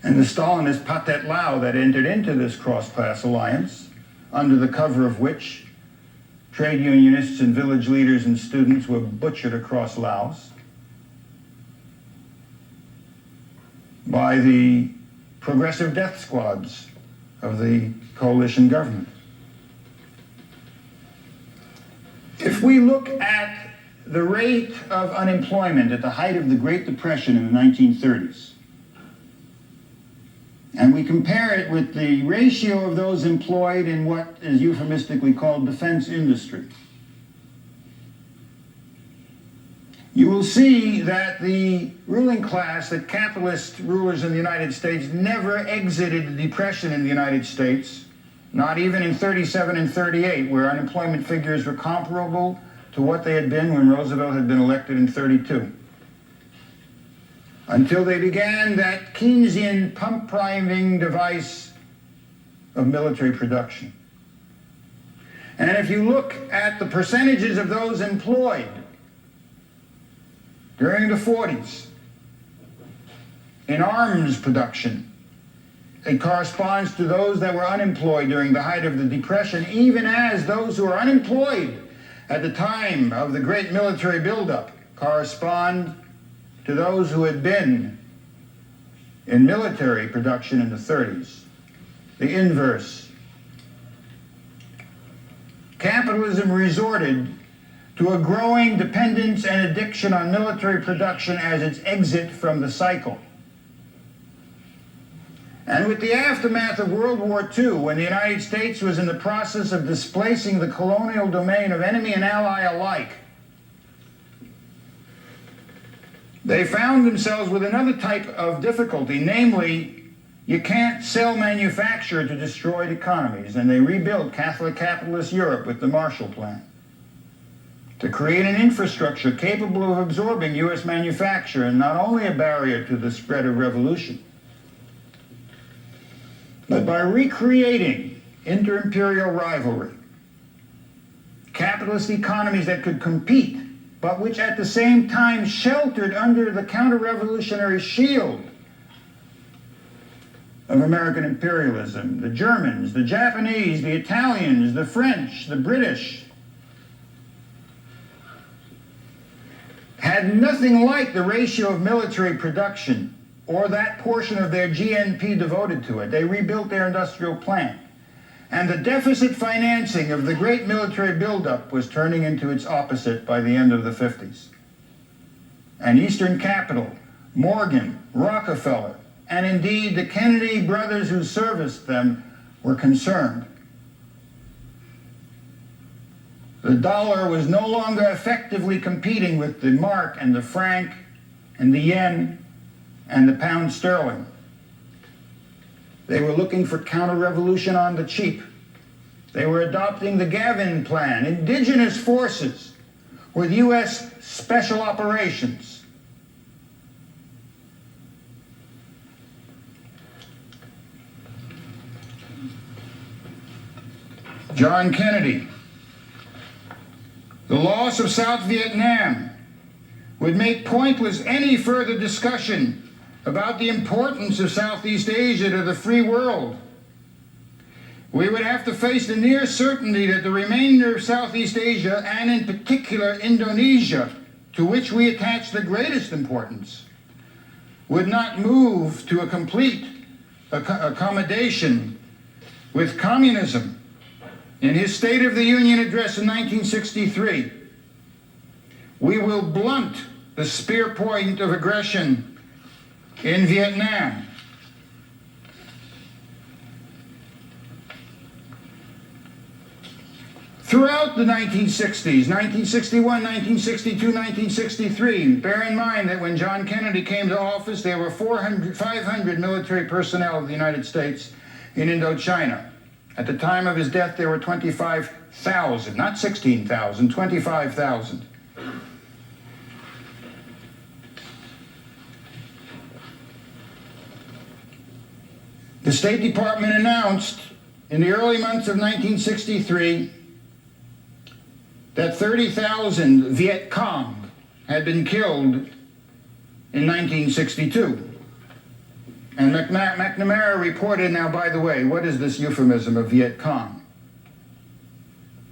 and the Stalinist Pathet Lao that entered into this cross-class alliance, under the cover of which trade unionists and village leaders and students were butchered across Laos by the progressive death squads of the coalition government. If we look at the rate of unemployment at the height of the Great Depression in the 1930s, and we compare it with the ratio of those employed in what is euphemistically called defense industry, you will see that the ruling class, that capitalist rulers in the United States never exited the Depression in the United States, not even in 37 and 38, where unemployment figures were comparable to what they had been when Roosevelt had been elected in 32. Until they began that Keynesian pump-priming device of military production. And if you look at the percentages of those employed during the 40s in arms production, it corresponds to those that were unemployed during the height of the Depression, even as those who were unemployed at the time of the great military buildup correspond to those who had been in military production in the 30s. The inverse. Capitalism resorted to a growing dependence and addiction on military production as its exit from the cycle. And with the aftermath of World War II, when the United States was in the process of displacing the colonial domain of enemy and ally alike, they found themselves with another type of difficulty, namely, you can't sell manufacture to destroyed economies, and they rebuilt Catholic capitalist Europe with the Marshall Plan to create an infrastructure capable of absorbing U.S. manufacture, and not only a barrier to the spread of revolution, but by recreating inter-imperial rivalry, capitalist economies that could compete, but which at the same time sheltered under the counter-revolutionary shield of American imperialism. The Germans, the Japanese, the Italians, the French, the British had nothing like the ratio of military production or that portion of their GNP devoted to it. They rebuilt their industrial plant. And the deficit financing of the great military buildup was turning into its opposite by the end of the 50s. And Eastern capital, Morgan, Rockefeller, and indeed the Kennedy brothers who serviced them were concerned. The dollar was no longer effectively competing with the mark and the franc and the yen and the pound sterling. They were looking for counter-revolution on the cheap. They were adopting the Gavin Plan, indigenous forces with U.S. special operations. John Kennedy. The loss of South Vietnam would make pointless any further discussion about the importance of Southeast Asia to the free world. We would have to face the near certainty that the remainder of Southeast Asia, and in particular Indonesia, to which we attach the greatest importance, would not move to a complete accommodation with communism. In his State of the Union address in 1963, we will blunt the spear point of aggression in Vietnam. Throughout the 1960s, 1961, 1962, 1963, bear in mind that when John Kennedy came to office, there were 500 military personnel of the United States in Indochina. At the time of his death, there were 25,000, not 16,000, 25,000. The State Department announced in the early months of 1963 that 30,000 Viet Cong had been killed in 1962. And McNamara reported, now by the way, what is this euphemism of Viet Cong?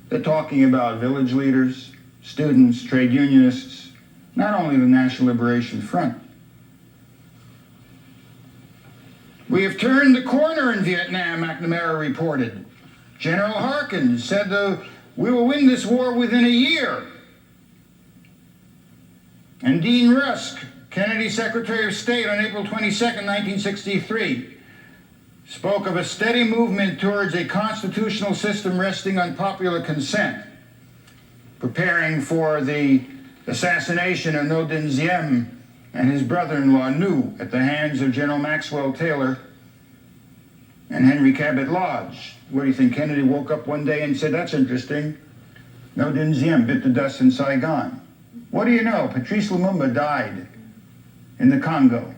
They're talking about village leaders, students, trade unionists, not only the National Liberation Front. We have turned the corner in Vietnam, McNamara reported. General Harkins said we will win this war within a year. And Dean Rusk, Kennedy's Secretary of State on April 22nd, 1963, spoke of a steady movement towards a constitutional system resting on popular consent, preparing for the assassination of Ngo Dinh Diem and his brother-in-law Nhu at the hands of General Maxwell Taylor and Henry Cabot Lodge. What do you think? Kennedy woke up one day and said, that's interesting. Ngo Dinh Diem bit the dust in Saigon. What do you know? Patrice Lumumba died in the Congo.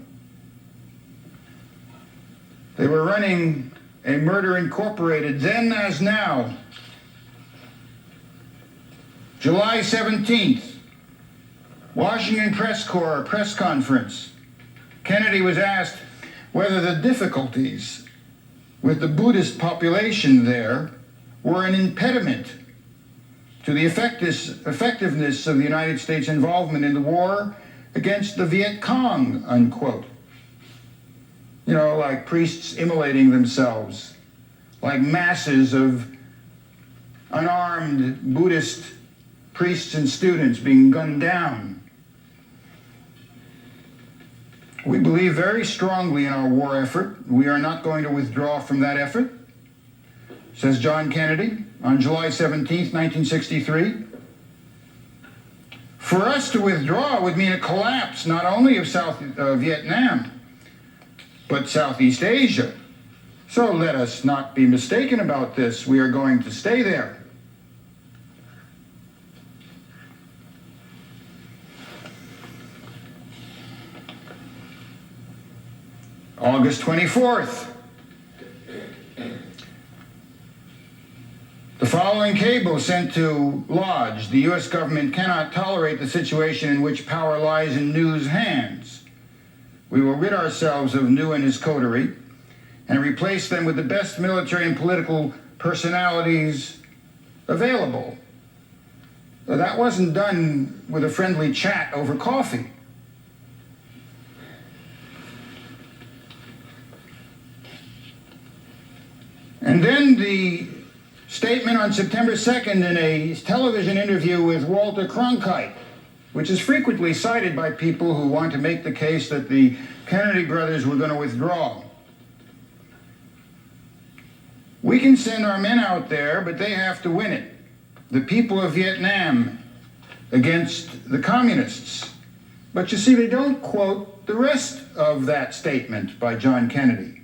They were running a Murder Incorporated, then as now. July 17th, Washington Press Corps press conference. Kennedy was asked whether the difficulties with the Buddhist population there were an impediment to the effectiveness of the United States involvement in the war against the Viet Cong, unquote. You know, like priests immolating themselves, like masses of unarmed Buddhist priests and students being gunned down. We believe very strongly in our war effort. We are not going to withdraw from that effort, says John Kennedy on July 17th, 1963. For us to withdraw would mean a collapse not only of South Vietnam, but Southeast Asia. So let us not be mistaken about this. We are going to stay there. August 24th. The following cable sent to Lodge: the U.S. government cannot tolerate the situation in which power lies in Nhu's hands. We will rid ourselves of Nhu and his coterie and replace them with the best military and political personalities available. So that wasn't done with a friendly chat over coffee. And then the statement on September 2nd in a television interview with Walter Cronkite, which is frequently cited by people who want to make the case that the Kennedy brothers were going to withdraw. We can send our men out there, but they have to win it. The people of Vietnam against the communists. But you see, they don't quote the rest of that statement by John Kennedy.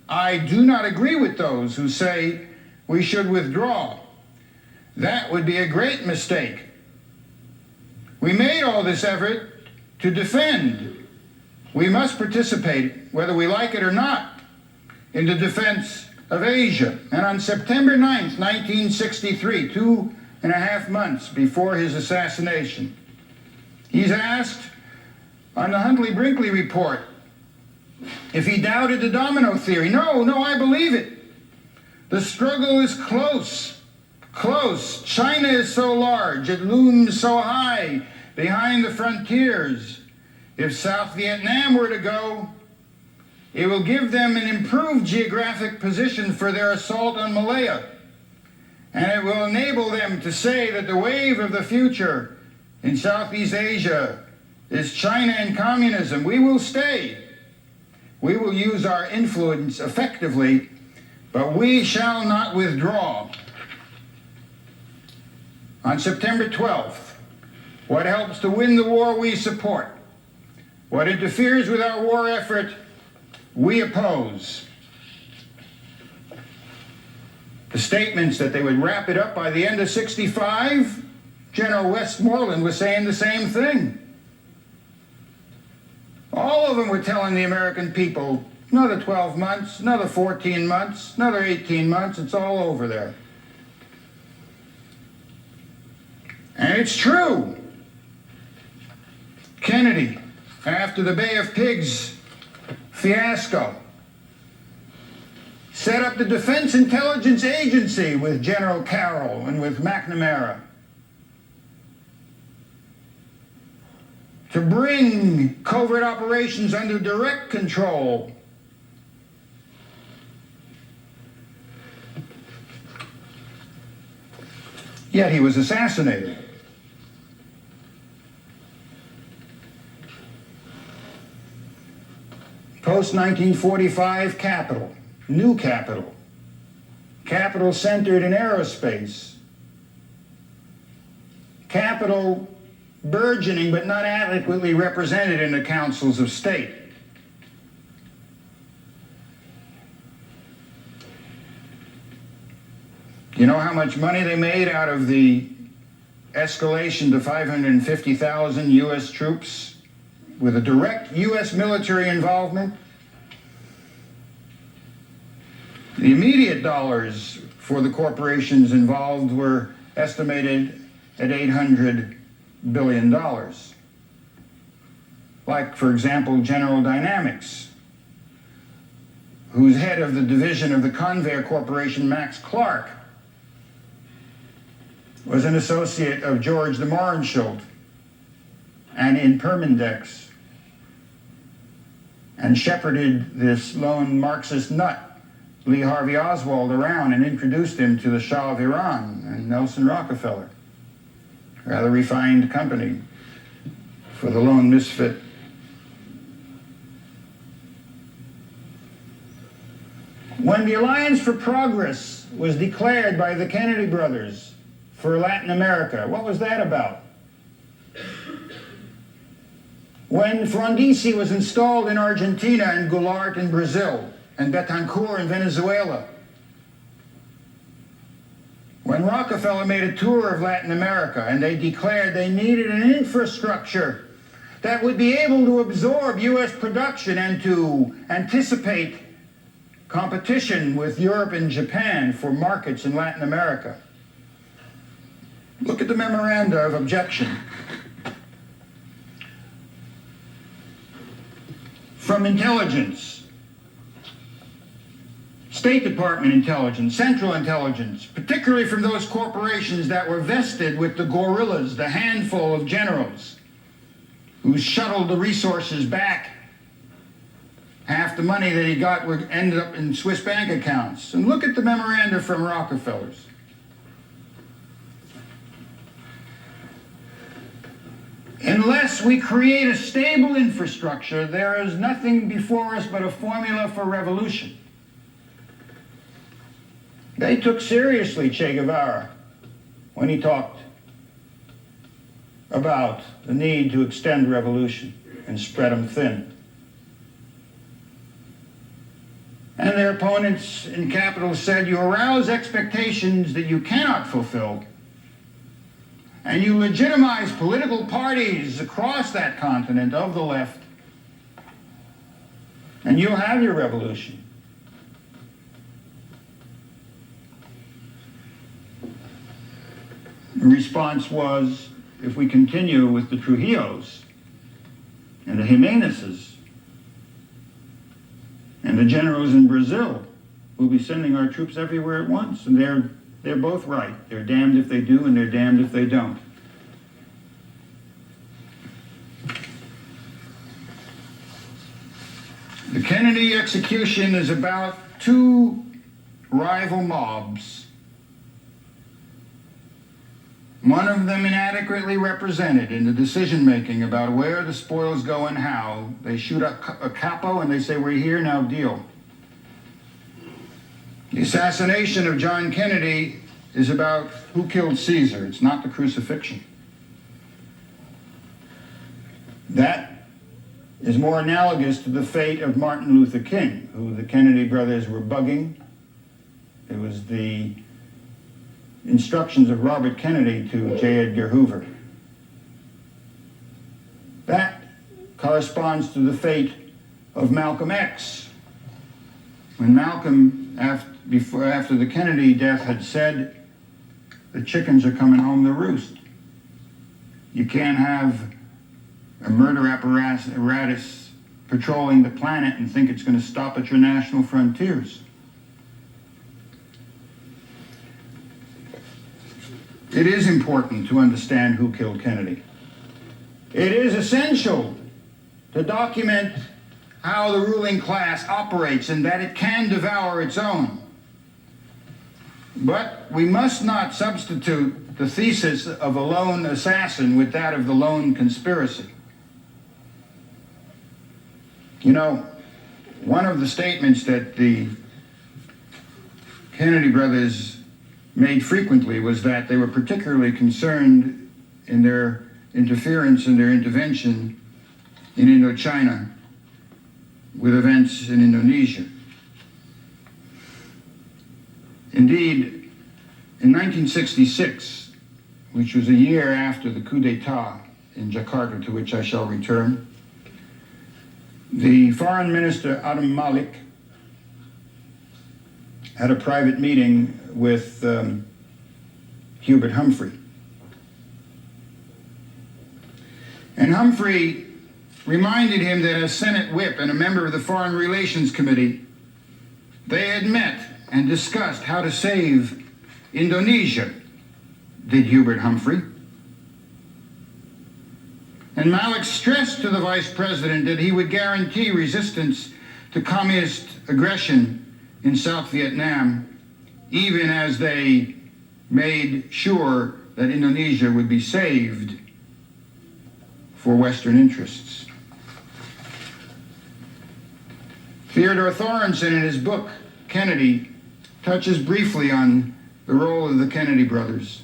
I do not agree with those who say we should withdraw. That would be a great mistake. We made all this effort to defend. We must participate, whether we like it or not, in the defense of Asia. And on September 9th, 1963, 2.5 months before his assassination, he's asked on the Huntley-Brinkley report if he doubted the domino theory. No, I believe it. The struggle is close. China is so large, it looms so high behind the frontiers. If South Vietnam were to go, it will give them an improved geographic position for their assault on Malaya. And it will enable them to say that the wave of the future in Southeast Asia is China and communism. We will stay. We will use our influence effectively, but we shall not withdraw. On September 12th, what helps to win the war we support. What interferes with our war effort, we oppose. The statements that they would wrap it up by the end of '65, General Westmoreland was saying the same thing. All of them were telling the American people, another 12 months, another 14 months, another 18 months, it's all over there. And it's true. Kennedy, after the Bay of Pigs fiasco, set up the Defense Intelligence Agency with General Carroll and with McNamara to bring covert operations under direct control. Yet he was assassinated. Post-1945 capital, new capital, capital centered in aerospace, capital burgeoning but not adequately represented in the councils of state. You know how much money they made out of the escalation to 550,000 U.S. troops with a direct U.S. military involvement? The immediate dollars for the corporations involved were estimated at $800 billion. Like, for example, General Dynamics, whose head of the division of the Convair Corporation, Max Clark, was an associate of George de Mohrenschildt and in Permindex, and shepherded this lone Marxist nut, Lee Harvey Oswald, around and introduced him to the Shah of Iran and Nelson Rockefeller. Rather refined company for the lone misfit. When the Alliance for Progress was declared by the Kennedy brothers for Latin America, what was that about? When Frondizi was installed in Argentina and Goulart in Brazil and Betancourt in Venezuela, when Rockefeller made a tour of Latin America and they declared they needed an infrastructure that would be able to absorb U.S. production and to anticipate competition with Europe and Japan for markets in Latin America. Look at the memoranda of objection. From intelligence, State Department intelligence, Central Intelligence, particularly from those corporations that were vested with the guerrillas, the handful of generals who shuttled the resources back. Half the money that he got ended up in Swiss bank accounts. And look at the memoranda from Rockefellers. Unless we create a stable infrastructure, there is nothing before us but a formula for revolution. They took seriously Che Guevara when he talked about the need to extend revolution and spread them thin. And their opponents in capital said, you arouse expectations that you cannot fulfill, and you legitimize political parties across that continent of the left, and you'll have your revolution. The response was, if we continue with the Trujillos and the Jimenezes and the generals in Brazil, we'll be sending our troops everywhere at once. And they're both right. They're damned if they do and they're damned if they don't. The Kennedy execution is about two rival mobs. One of them inadequately represented in the decision-making about where the spoils go and how. They shoot a capo and they say, we're here, now deal. The assassination of John Kennedy is about who killed Caesar. It's not the crucifixion. That is more analogous to the fate of Martin Luther King, who the Kennedy brothers were bugging. It was the instructions of Robert Kennedy to J. Edgar Hoover. That corresponds to the fate of Malcolm X. When Malcolm, after the Kennedy death, had said, the chickens are coming home to roost. You can't have a murder apparatus patrolling the planet and think it's going to stop at your national frontiers. It is important to understand who killed Kennedy. It is essential to document how the ruling class operates and that it can devour its own. But we must not substitute the thesis of a lone assassin with that of the lone conspiracy. You know, one of the statements that the Kennedy brothers made frequently was that they were particularly concerned in their interference and their intervention in Indochina with events in Indonesia. Indeed, in 1966, which was a year after the coup d'etat in Jakarta, to which I shall return, the foreign minister, Adam Malik, had a private meeting with Hubert Humphrey. And Humphrey reminded him that as Senate whip and a member of the Foreign Relations Committee, they had met and discussed how to save Indonesia, did Hubert Humphrey. And Malik stressed to the vice president that he would guarantee resistance to communist aggression in South Vietnam, even as they made sure that Indonesia would be saved for Western interests. Theodore Thorenson, in his book, Kennedy, touches briefly on the role of the Kennedy brothers.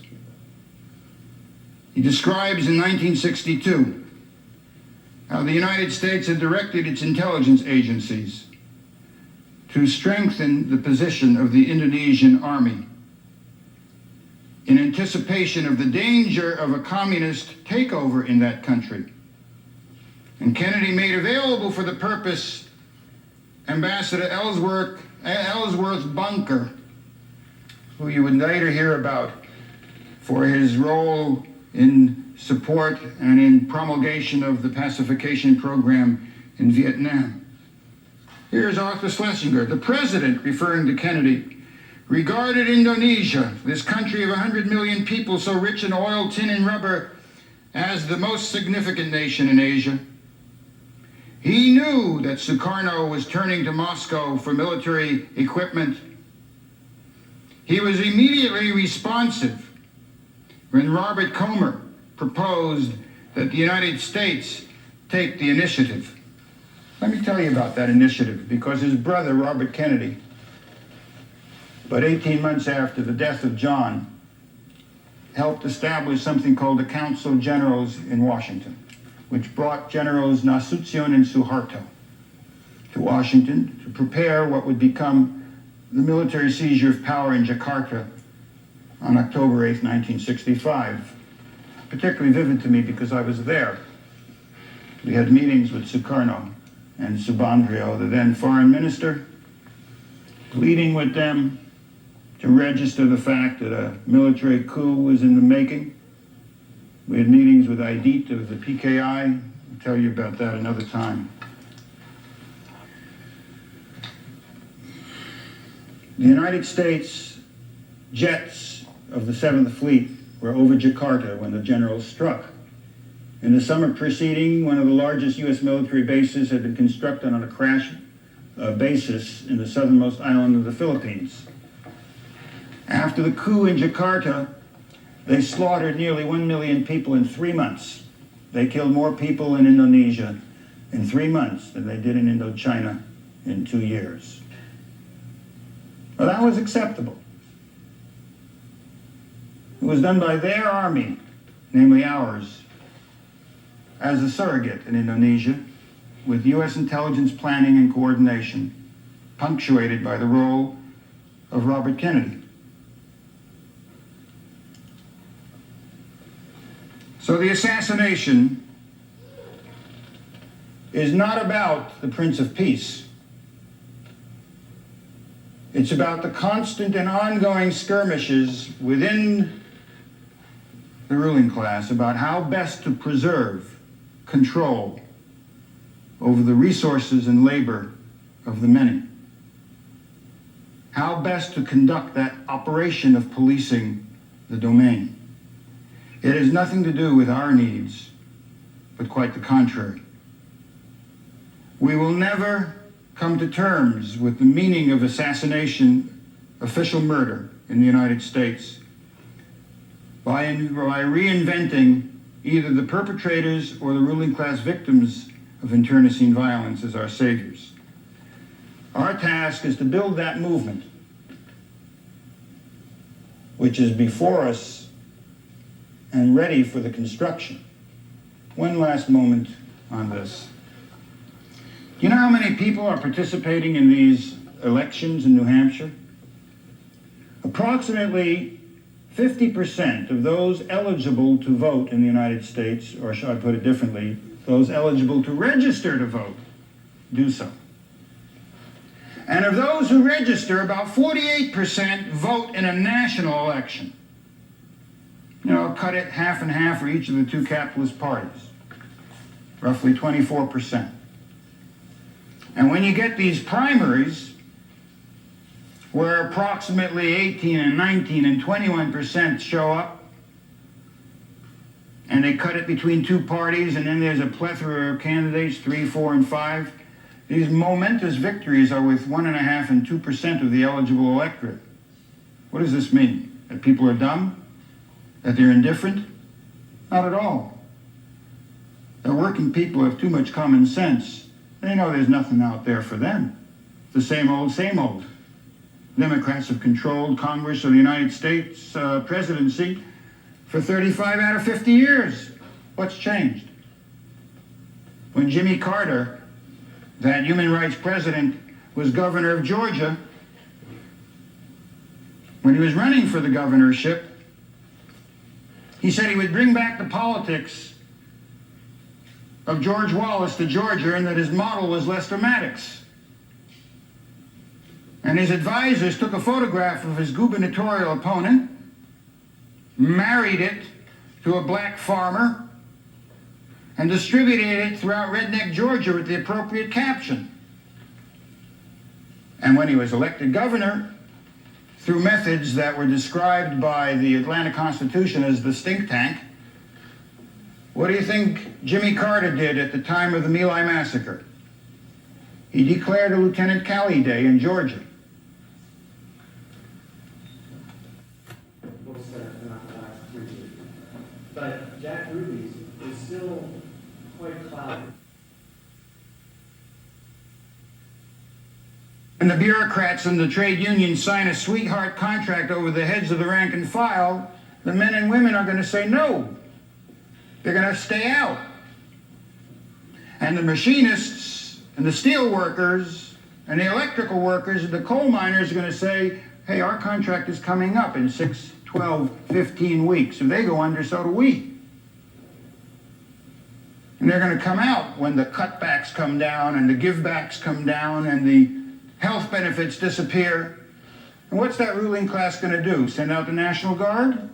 He describes in 1962 how the United States had directed its intelligence agencies to strengthen the position of the Indonesian army in anticipation of the danger of a communist takeover in that country. And Kennedy made available for the purpose Ambassador Ellsworth Bunker, who you would later hear about for his role in support and in promulgation of the pacification program in Vietnam. Here's Arthur Schlesinger. The president, referring to Kennedy, regarded Indonesia, this country of 100 million people so rich in oil, tin, and rubber, as the most significant nation in Asia. He knew that Sukarno was turning to Moscow for military equipment. He was immediately responsive when Robert Comer proposed that the United States take the initiative. Let me tell you about that initiative, because his brother, Robert Kennedy, about 18 months after the death of John, helped establish something called the Council of Generals in Washington, which brought Generals Nasution and Suharto to Washington to prepare what would become the military seizure of power in Jakarta on October 8, 1965. Particularly vivid to me because I was there. We had meetings with Sukarno and Subandrio, the then foreign minister, pleading with them to register the fact that a military coup was in the making. We had meetings with Aidit of the PKI. I'll tell you about that another time. The United States jets of the 7th Fleet were over Jakarta when the generals struck. In the summer preceding, one of the largest U.S. military bases had been constructed on a crash basis in the southernmost island of the Philippines. After the coup in Jakarta, they slaughtered nearly 1 million people in 3 months. They killed more people in Indonesia in 3 months than they did in Indochina in 2 years. Well, that was acceptable. It was done by their army, namely ours, as a surrogate in Indonesia, with U.S. intelligence planning and coordination, punctuated by the role of Robert Kennedy. So the assassination is not about the Prince of Peace. It's about the constant and ongoing skirmishes within the ruling class about how best to preserve control over the resources and labor of the many. How best to conduct that operation of policing the domain. It has nothing to do with our needs, but quite the contrary. We will never come to terms with the meaning of assassination, official murder in the United States by reinventing either the perpetrators or the ruling class victims of internecine violence as our saviors. Our task is to build that movement, which is before us and ready for the construction. One last moment on this. Do you know how many people are participating in these elections in New Hampshire? Approximately 50% of those eligible to vote in the United States, or should I put it differently, those eligible to register to vote, do so. And of those who register, about 48% vote in a national election. You know, cut it half and half for each of the two capitalist parties, roughly 24%. And when you get these primaries, where approximately 18 and 19 and 21% show up, and they cut it between two parties, and then there's a plethora of candidates, 3, 4, and 5, these momentous victories are with 1.5% and 2% of the eligible electorate. What does this mean? That people are dumb? That they're indifferent? Not at all. The working people have too much common sense. They know there's nothing out there for them. The same old, same old. Democrats have controlled Congress of the United States presidency for 35 out of 50 years. What's changed? When Jimmy Carter, that human rights president, was governor of Georgia, when he was running for the governorship, he said he would bring back the politics of George Wallace to Georgia, and that his model was Lester Maddox. And his advisors took a photograph of his gubernatorial opponent, married it to a black farmer, and distributed it throughout redneck Georgia with the appropriate caption. And when he was elected governor, through methods that were described by the Atlanta Constitution as the stink tank, what do you think Jimmy Carter did at the time of the My Lai massacre? He declared a Lieutenant Calley Day in Georgia. We'll start not the last 3 years. But Jack Ruby's is still quite cloudy. And the bureaucrats and the trade unions sign a sweetheart contract over the heads of the rank and file, the men and women are going to say no. They're going to stay out. And the machinists and the steel workers and the electrical workers and the coal miners are going to say, hey, our contract is coming up in 6, 12, 15 weeks. If they go under, so do we. And they're going to come out when the cutbacks come down and the givebacks come down and the health benefits disappear. And what's that ruling class going to do? Send out the National Guard?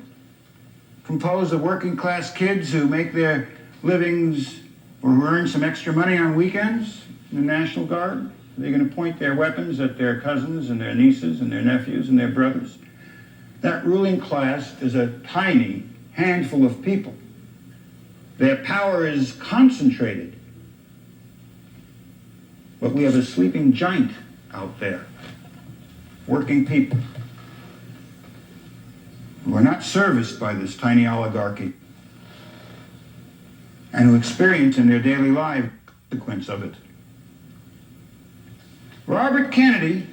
Composed of working class kids who make their livings or who earn some extra money on weekends in the National Guard? They're going to point their weapons at their cousins and their nieces and their nephews and their brothers. That ruling class is a tiny handful of people. Their power is concentrated. But we have a sleeping giant out there, working people, who are not serviced by this tiny oligarchy and who experience in their daily life the consequence of it. Robert Kennedy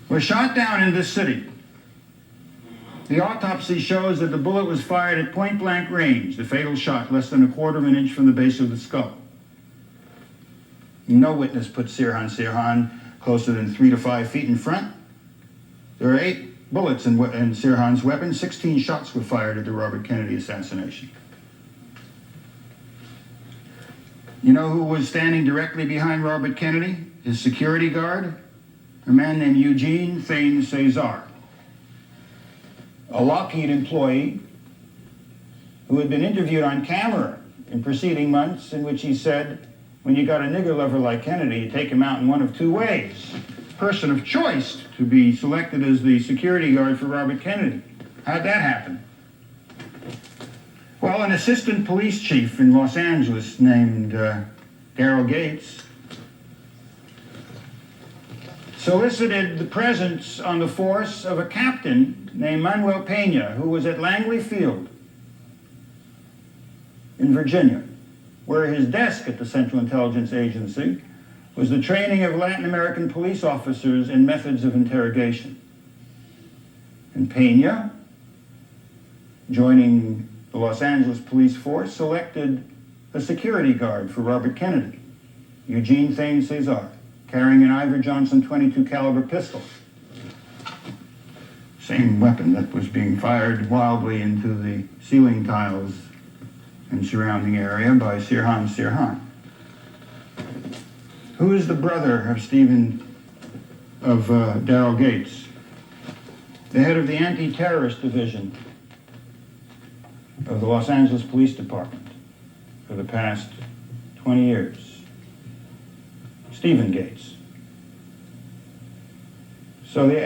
was shot down in this city. The autopsy shows that the bullet was fired at point-blank range, the fatal shot less than 1/4 of an inch from the base of the skull. No witness put Sirhan closer than 3 to 5 feet in front. There are 8 bullets in Sirhan's weapon. 16 shots were fired at the Robert Kennedy assassination. You know who was standing directly behind Robert Kennedy? His security guard? A man named Eugene Thane Cesar, a Lockheed employee who had been interviewed on camera in preceding months, in which he said, when you got a nigger lover like Kennedy, you take him out in one of 2 ways. Person of choice to be selected as the security guard for Robert Kennedy. How'd that happen? Well, an assistant police chief in Los Angeles named Daryl Gates solicited the presence on the force of a captain named Manuel Pena, who was at Langley Field in Virginia, where his desk at the Central Intelligence Agency was the training of Latin American police officers in methods of interrogation. And Pena, joining the Los Angeles police force, selected a security guard for Robert Kennedy, Eugene Thane Cesar, carrying an Iver Johnson .22 caliber pistol. Same weapon that was being fired wildly into the ceiling tiles and surrounding area by Sirhan. Who is the brother of Daryl Gates? The head of the anti-terrorist division of the Los Angeles Police Department for the past 20 years. Stephen Gates. So the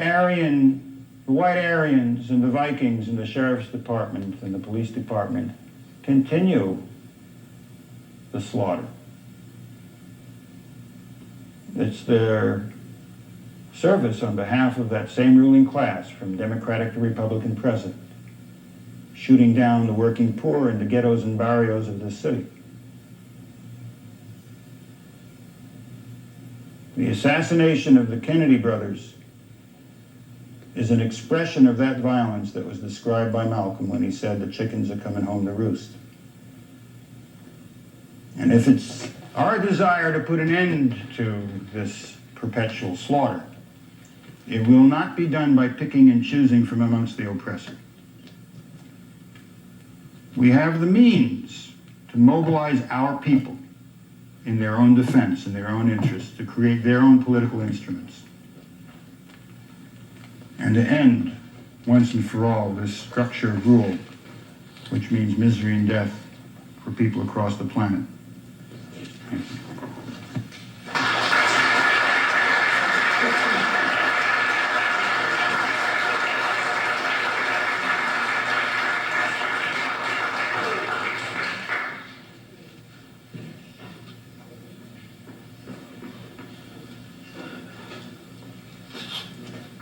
white Aryans and the Vikings and the Sheriff's Department and the Police Department continue the slaughter. It's their service on behalf of that same ruling class, from Democratic to Republican president, shooting down the working poor in the ghettos and barrios of this city. The assassination of the Kennedy brothers is an expression of that violence that was described by Malcolm when he said the chickens are coming home to roost. And if it's our desire to put an end to this perpetual slaughter, it will not be done by picking and choosing from amongst the oppressor. We have the means to mobilize our people in their own defense, in their own interests, to create their own political instruments, and to end, once and for all, this structure of rule, which means misery and death for people across the planet. Thank you.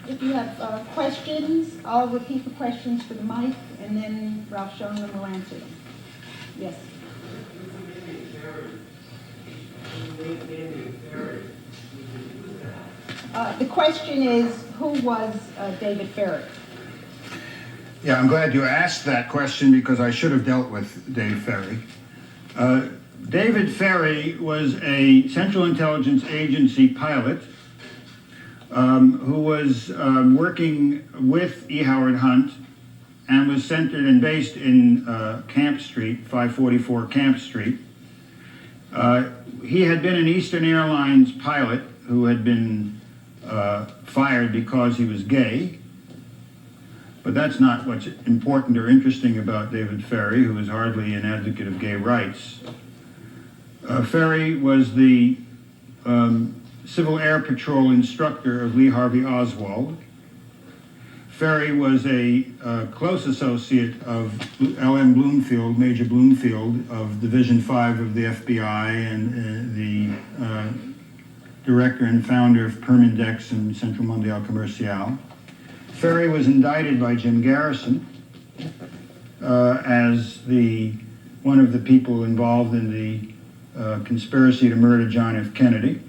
If you have questions, I'll repeat the questions for the mic, and then Ralph Shoenman will answer them. Yes. The question is, who was David Ferrick? Yeah, I'm glad you asked that question because I should have dealt with Dave Ferry. David Ferry was a Central Intelligence Agency pilot who was working with E. Howard Hunt and was centered and based in Camp Street, 544 Camp Street. He had been an Eastern Airlines pilot who had been fired because he was gay. But that's not what's important or interesting about David Ferry, who is hardly an advocate of gay rights. Ferry was the Civil Air Patrol instructor of Lee Harvey Oswald. Ferry was a close associate of L.M. Bloomfield, Major Bloomfield of Division 5 of the FBI and the director and founder of Permindex and Centro Mundial Comercial. Ferry was indicted by Jim Garrison as one of the people involved in the conspiracy to murder John F. Kennedy.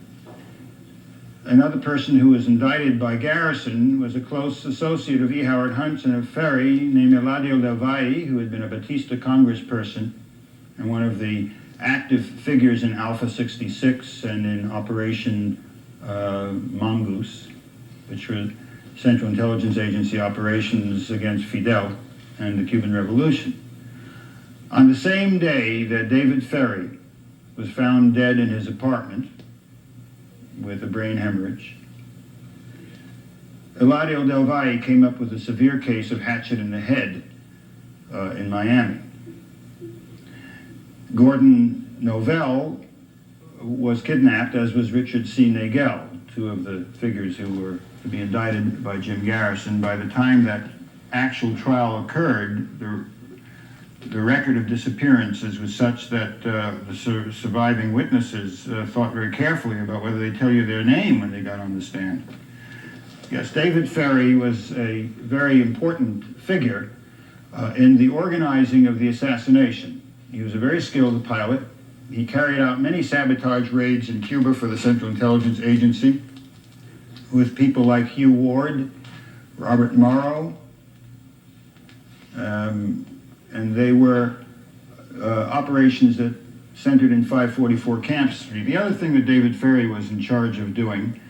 Another person who was indicted by Garrison was a close associate of E. Howard Hunt and of Ferry named Eladio Del Valle, who had been a Batista congressperson and one of the active figures in Alpha 66 and in Operation Mongoose, which were Central Intelligence Agency operations against Fidel and the Cuban Revolution. On the same day that David Ferry was found dead in his apartment with a brain hemorrhage, Eladio Del Valle came up with a severe case of hatchet in the head in Miami. Gordon Novell was kidnapped, as was Richard C. Nagel, two of the figures who were to be indicted by Jim Garrison. By the time that actual trial occurred, the record of disappearances was such that the surviving witnesses thought very carefully about whether they tell you their name when they got on the stand. Yes, David Ferry was a very important figure in the organizing of the assassination. He was a very skilled pilot. He carried out many sabotage raids in Cuba for the Central Intelligence Agency with people like Hugh Ward, Robert Morrow, and they were operations that centered in 544 Camp Street. The other thing that David Ferry was in charge of doing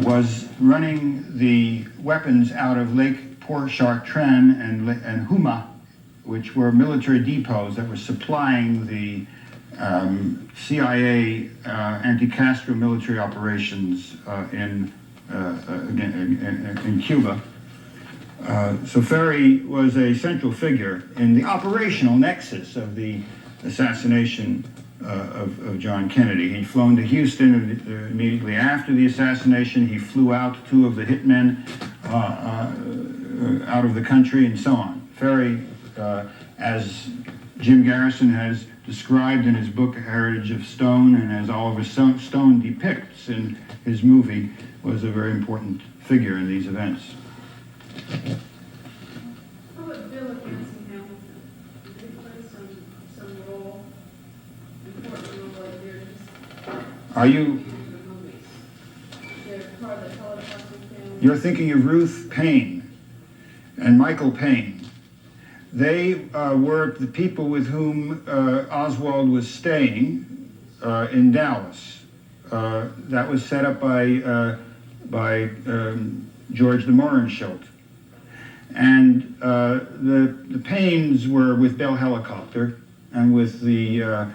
was running the weapons out of Lake Pontchartrain and Houma, which were military depots that were supplying the CIA anti-Castro military operations in Cuba. So Ferry was a central figure in the operational nexus of the assassination of John Kennedy. He'd flown to Houston immediately after the assassination. He flew out two of the hitmen out of the country and so on. Ferry, as Jim Garrison has described in his book Heritage of Stone, and as Oliver Stone depicts in his movie, was a very important figure in these events. How about Bill against Hamilton? Did they play some role, important role, like they're just Are you? in the movies? They're part of the Holocaust family. You're thinking of Ruth Paine and Michael Paine. They were the people with whom Oswald was staying in Dallas. That was set up by George de Mohrenschildt. And the Paines were with Bell Helicopter and with the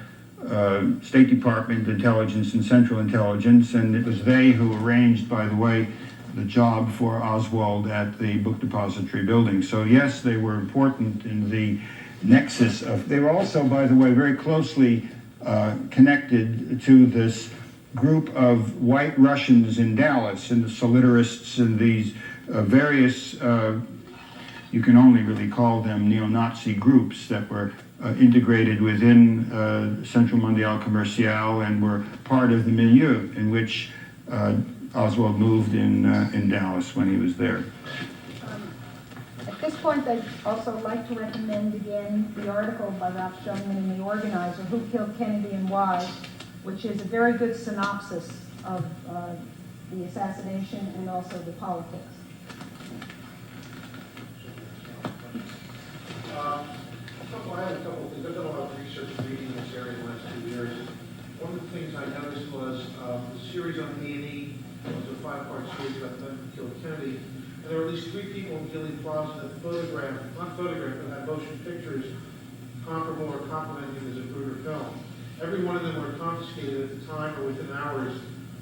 State Department Intelligence and Central Intelligence, and it was they who arranged, by the way, the job for Oswald at the Book Depository building. So yes, they were important in the nexus of, they were also, by the way, very closely connected to this group of white Russians in Dallas, and the solidarists and these various, you can only really call them neo-Nazi groups that were integrated within Central Mundial Comercial and were part of the milieu in which Oswald moved in Dallas when he was there. At this point, I'd also like to recommend again the article by Ralph Shoenman in The Organizer, Who Killed Kennedy and Why, which is a very good synopsis of the assassination and also the politics. I had a couple of things. I've done a lot of research and reading in this area in the last 2 years. One of the things I noticed was the series on A&E was a 5-part series about the men who killed Kennedy. And there were at least 3 people in Dealey Plaza that not photographed, but had motion pictures comparable or complementing as a Bruder film. Every one of them were confiscated at the time or within hours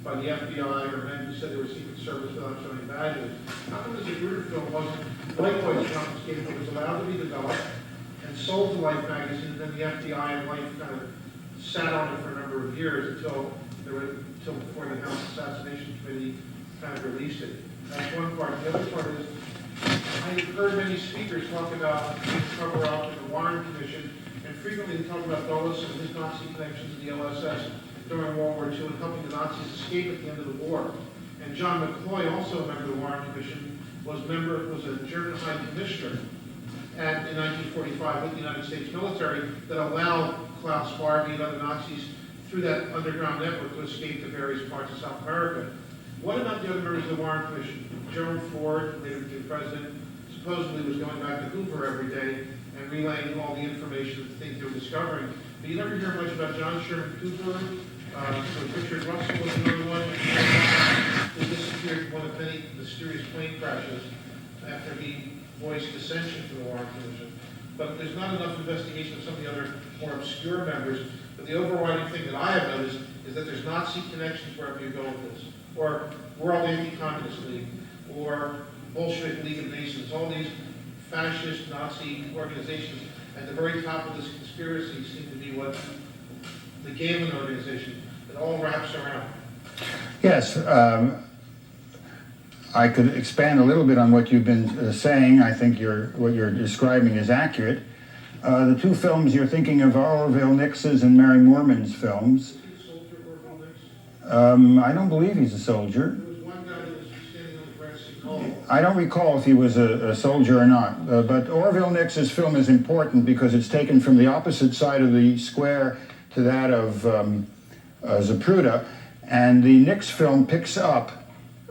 by the FBI, or men who said they were Secret Service without showing badges. How come the Zapruder film wasn't likewise confiscated, but was allowed to be developed and sold to Life magazine, and then the FBI and Life kind of sat on it for a number of years until before the House Assassination Committee kind of released it. That's one part. The other part is, I've heard many speakers talk about cover up in the Warren Commission, and frequently they talk about Dulles and his Nazi connections to the LSS during World War II and helping the Nazis escape at the end of the war. And John McCloy, also a member of the Warren Commission, was a German High Commissioner in 1945 with the United States military that allowed Klaus Barbie and other Nazis through that underground network to escape to various parts of South America. What about the other members of the Warren Commission? Gerald Ford, later became president, supposedly was going back to Hoover every day and relaying all the information and things they were discovering. But you never hear much about John Sherman Cooper. So Richard Russell was another one who disappeared in one of many mysterious plane crashes after he voiced dissension to the Warren Commission. But there's not enough investigation of some of the other more obscure members. But the overriding thing that I have noticed is that there's Nazi connections wherever you go with this, or World Anti-Communist League, or Bolshevik League of Nations, all these fascist Nazi organizations. At the very top of this conspiracy seem to be what the Galen organization, that all wraps around. Yes, I could expand a little bit on what you've been saying. I think what you're describing is accurate. The two films you're thinking of are Orville Nix's and Mary Moorman's films. Is he a soldier, Orville Nix? I don't believe he's a soldier. There was one guy that was standing on the grassy knoll. I don't recall if he was a soldier or not, but Orville Nix's film is important because it's taken from the opposite side of the square to that of Zapruder, and the Nix film picks up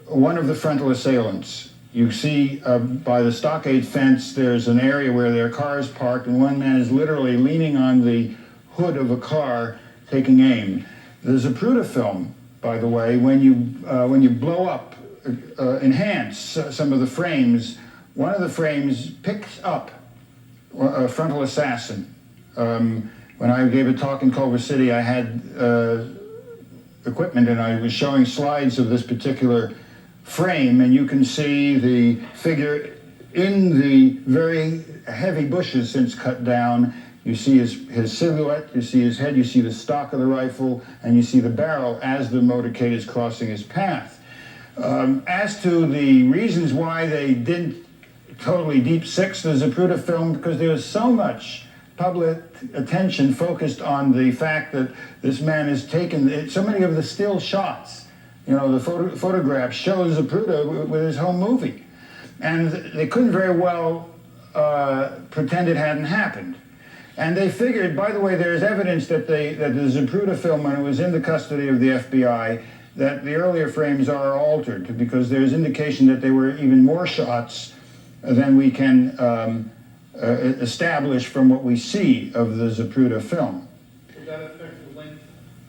one of the frontal assailants. You see by the stockade fence there's an area where there are cars parked, and one man is literally leaning on the hood of a car taking aim. The Zapruder film, by the way, when you blow up, enhance some of the frames, one of the frames picks up a frontal assassin. When I gave a talk in Culver City, I had equipment and I was showing slides of this particular frame, and you can see the figure in the very heavy bushes since cut down. You see his silhouette, you see his head, you see the stock of the rifle, and you see the barrel as the motorcade is crossing his path. As to the reasons why they didn't totally deep six the Zapruder film, because there was so much public attention focused on the fact that this man has taken so many of the still shots. You know, the photograph shows Zapruder with his home movie. And they couldn't very well pretend it hadn't happened. And they figured, by the way, there's evidence that the Zapruder film, when it was in the custody of the FBI, that the earlier frames are altered, because there's indication that there were even more shots than we can establish from what we see of the Zapruder film. Would that affect the length,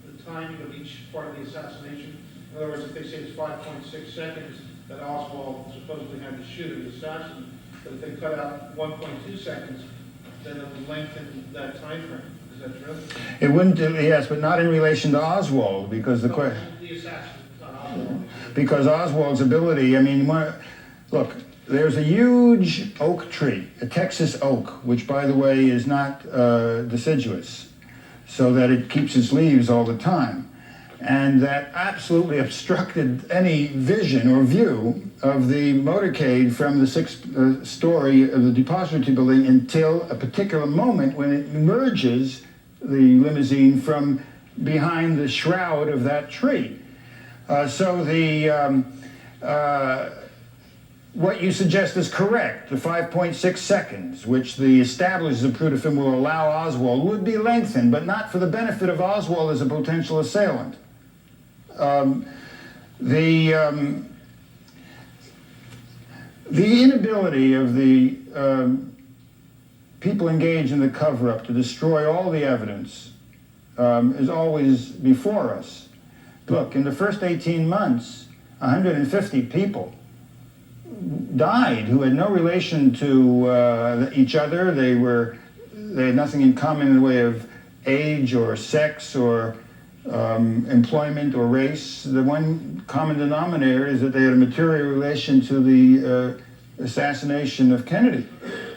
the timing of each part of the assassination? In other words, if they say it's 5.6 seconds that Oswald supposedly had to shoot the assassin, but if they cut out 1.2 seconds, then it would lengthen that time frame. Is that true? It wouldn't, yes, but not in relation to Oswald, because the question. The assassin, not Oswald. Because Oswald's ability, I mean, look, there's a huge oak tree, a Texas oak, which, by the way, is not deciduous, so that it keeps its leaves all the time. And that absolutely obstructed any vision or view of the motorcade from the sixth story of the depository building until a particular moment when it emerges, the limousine, from behind the shroud of that tree. So what you suggest is correct. The 5.6 seconds, which the established Zapruder film will allow Oswald, would be lengthened, but not for the benefit of Oswald as a potential assailant. The inability of the people engaged in the cover-up to destroy all the evidence is always before us. Look, in the first 18 months, 150 people died who had no relation to each other. They had nothing in common in the way of age or sex or employment or race. The one common denominator is that they had a material relation to the assassination of Kennedy.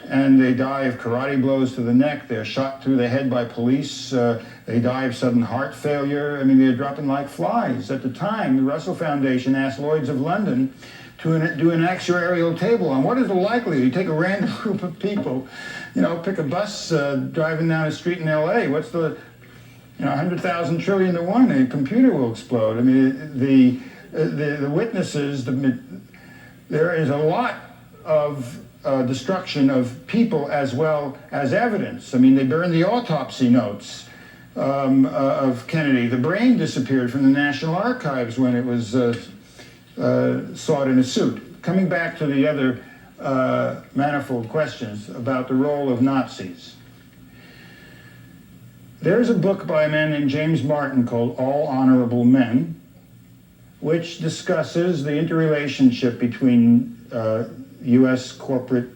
And they die of karate blows to the neck. They're shot through the head by police. They die of sudden heart failure. I mean, they're dropping like flies. At the time, the Russell Foundation asked Lloyd's of London to do an actuarial table on what is the likelihood. You take a random group of people, you know, pick a bus driving down a street in LA. What's the, 100,000 trillion to one, a computer will explode. I mean, the witnesses, there is a lot of destruction of people as well as evidence. I mean, they burned the autopsy notes of Kennedy. The brain disappeared from the National Archives when it was sought in a suit. Coming back to the other manifold questions about the role of Nazis. There's a book by a man named James Martin called All Honorable Men, which discusses the interrelationship between U.S. corporate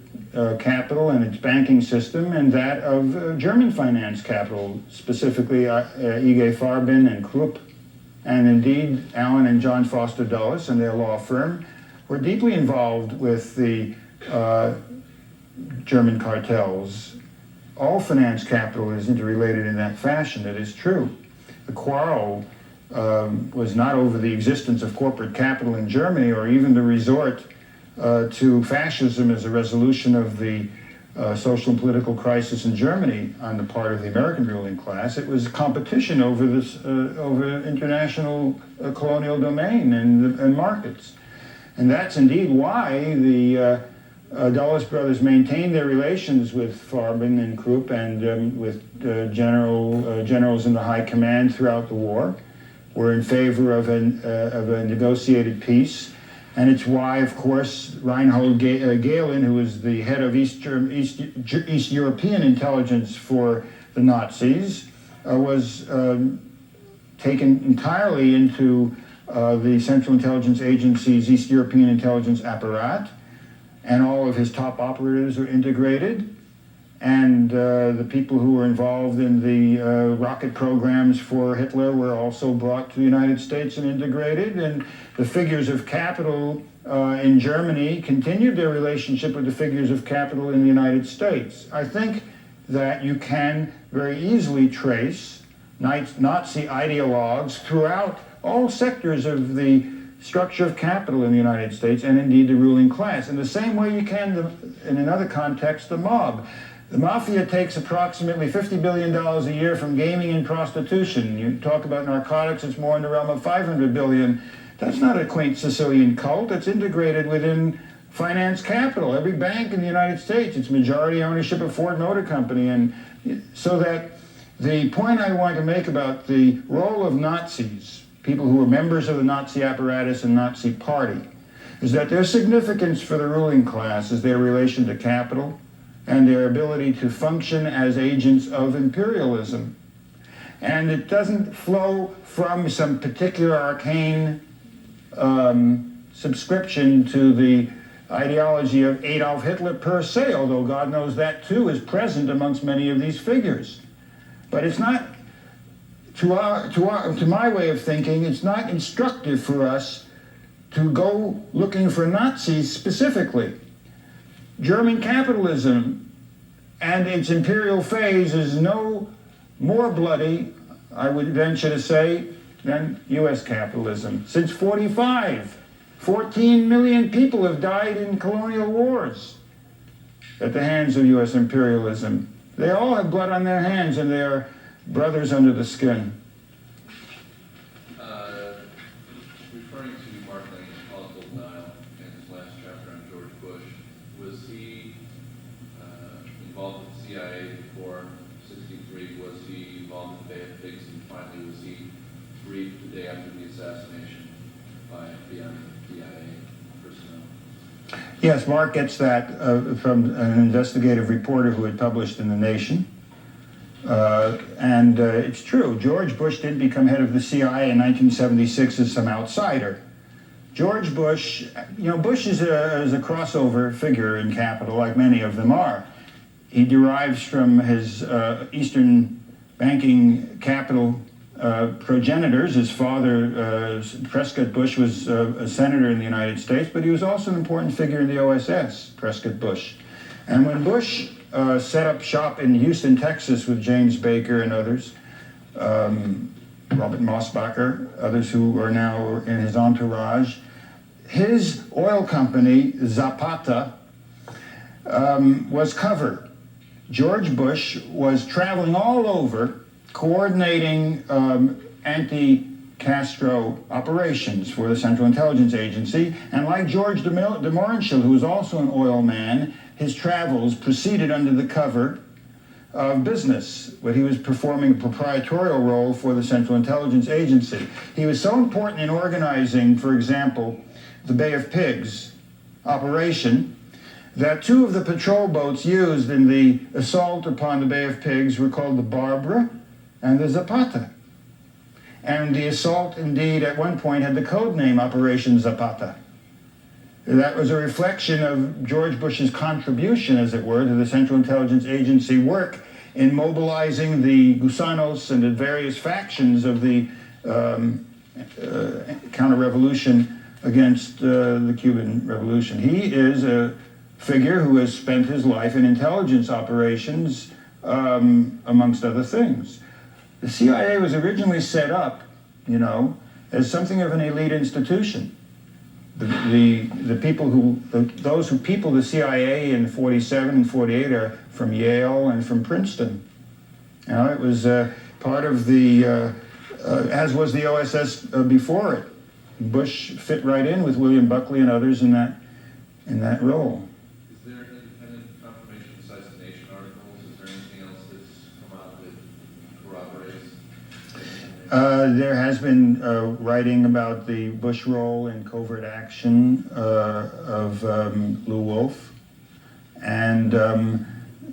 capital and its banking system and that of German finance capital, specifically IG Farben and Krupp, and indeed Allen and John Foster Dulles and their law firm were deeply involved with the German cartels. All finance capital is interrelated in that fashion, that is true. The quarrel was not over the existence of corporate capital in Germany or even the resort to fascism as a resolution of the social and political crisis in Germany on the part of the American ruling class. It was competition over this, over international colonial domain and markets. And that's indeed why the Dulles brothers maintained their relations with Farben and Krupp and with generals in the high command throughout the war, were in favor of a negotiated peace. And it's why, of course, Reinhold Gehlen, who was the head of East European intelligence for the Nazis, was taken entirely into the Central Intelligence Agency's East European intelligence apparat, and all of his top operatives were integrated. And the people who were involved in the rocket programs for Hitler were also brought to the United States and integrated. And the figures of capital in Germany continued their relationship with the figures of capital in the United States. I think that you can very easily trace Nazi ideologues throughout all sectors of the structure of capital in the United States, and indeed the ruling class. In the same way you can, in another context, the mob. The mafia takes approximately $50 billion a year from gaming and prostitution. You talk about narcotics, it's more in the realm of $500 billion. That's not a quaint Sicilian cult. It's integrated within finance capital. Every bank in the United States, it's majority ownership of Ford Motor Company. And so that the point I want to make about the role of Nazis, people who were members of the Nazi apparatus and Nazi party, is that their significance for the ruling class is their relation to capital and their ability to function as agents of imperialism. And it doesn't flow from some particular arcane subscription to the ideology of Adolf Hitler per se, although God knows that too is present amongst many of these figures. But it's not, to my way of thinking, it's not instructive for us to go looking for Nazis specifically. German capitalism and its imperial phase is no more bloody, I would venture to say, than U.S. capitalism. Since 1945, 14 million people have died in colonial wars at the hands of U.S. imperialism. They all have blood on their hands, and they are brothers under the skin. Referring to Mark Lane's political denial in his last chapter on George Bush, was he involved with the CIA before '63? Was he involved in the Bay of Pigs? And finally, was he briefed the day after the assassination by FBI personnel? Yes, Mark gets that from an investigative reporter who had published in The Nation. And it's true, George Bush did become head of the CIA in 1976 as some outsider. George Bush, Bush is a crossover figure in capital, like many of them are. He derives from his Eastern banking capital progenitors. His father, Prescott Bush, was a senator in the United States, but he was also an important figure in the OSS, Prescott Bush. And when Bush set up shop in Houston, Texas with James Baker and others, Robert Mosbacher, others who are now in his entourage, his oil company, Zapata, was covered. George Bush was traveling all over, coordinating anti-Castro operations for the Central Intelligence Agency, and like George de Mohrenschildt, who was also an oil man, his travels proceeded under the cover of business, but he was performing a proprietorial role for the Central Intelligence Agency. He was so important in organizing, for example, the Bay of Pigs operation, that two of the patrol boats used in the assault upon the Bay of Pigs were called the Barbara and the Zapata. And the assault, indeed, at one point had the code name Operation Zapata. That was a reflection of George Bush's contribution, as it were, to the Central Intelligence Agency work in mobilizing the gusanos and the various factions of the counter-revolution against the Cuban Revolution. He is a figure who has spent his life in intelligence operations, amongst other things. The CIA was originally set up, you know, as something of an elite institution. The people who, those who people the CIA in 47 and 48 are from Yale and from Princeton. You know, it was part of the, as was the OSS before it. Bush fit right in with William Buckley and others in that role. Is there independent confirmation assassination articles? Is there anything else that's come out that corroborates? There has been writing about the Bush role in covert action of Lew Wolf, and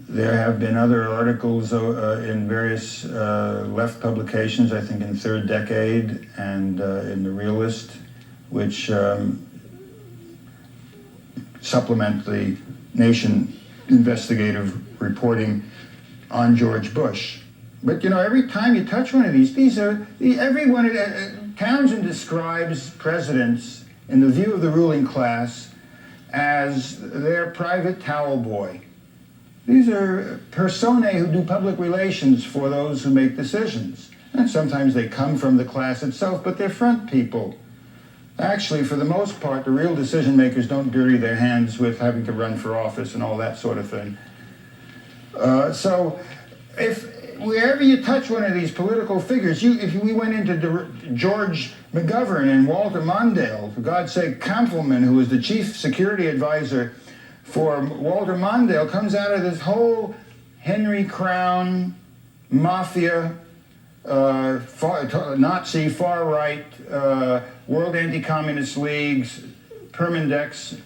there have been other articles in various left publications, I think in Third Decade and in The Realist, which supplement the Nation investigative reporting on George Bush. But you know, every time you touch one of these are, Townsend describes presidents, in the view of the ruling class, as their private towel boy. These are personae who do public relations for those who make decisions. And sometimes they come from the class itself, but they're front people. Actually, for the most part, the real decision makers don't dirty their hands with having to run for office and all that sort of thing. So, wherever you touch one of these political figures, if we went into George McGovern and Walter Mondale, for God's sake, Kampfelman, who was the chief security advisor for Walter Mondale, comes out of this whole Henry Crown, mafia, Nazi, far-right, World Anti-Communist Leagues, Permindex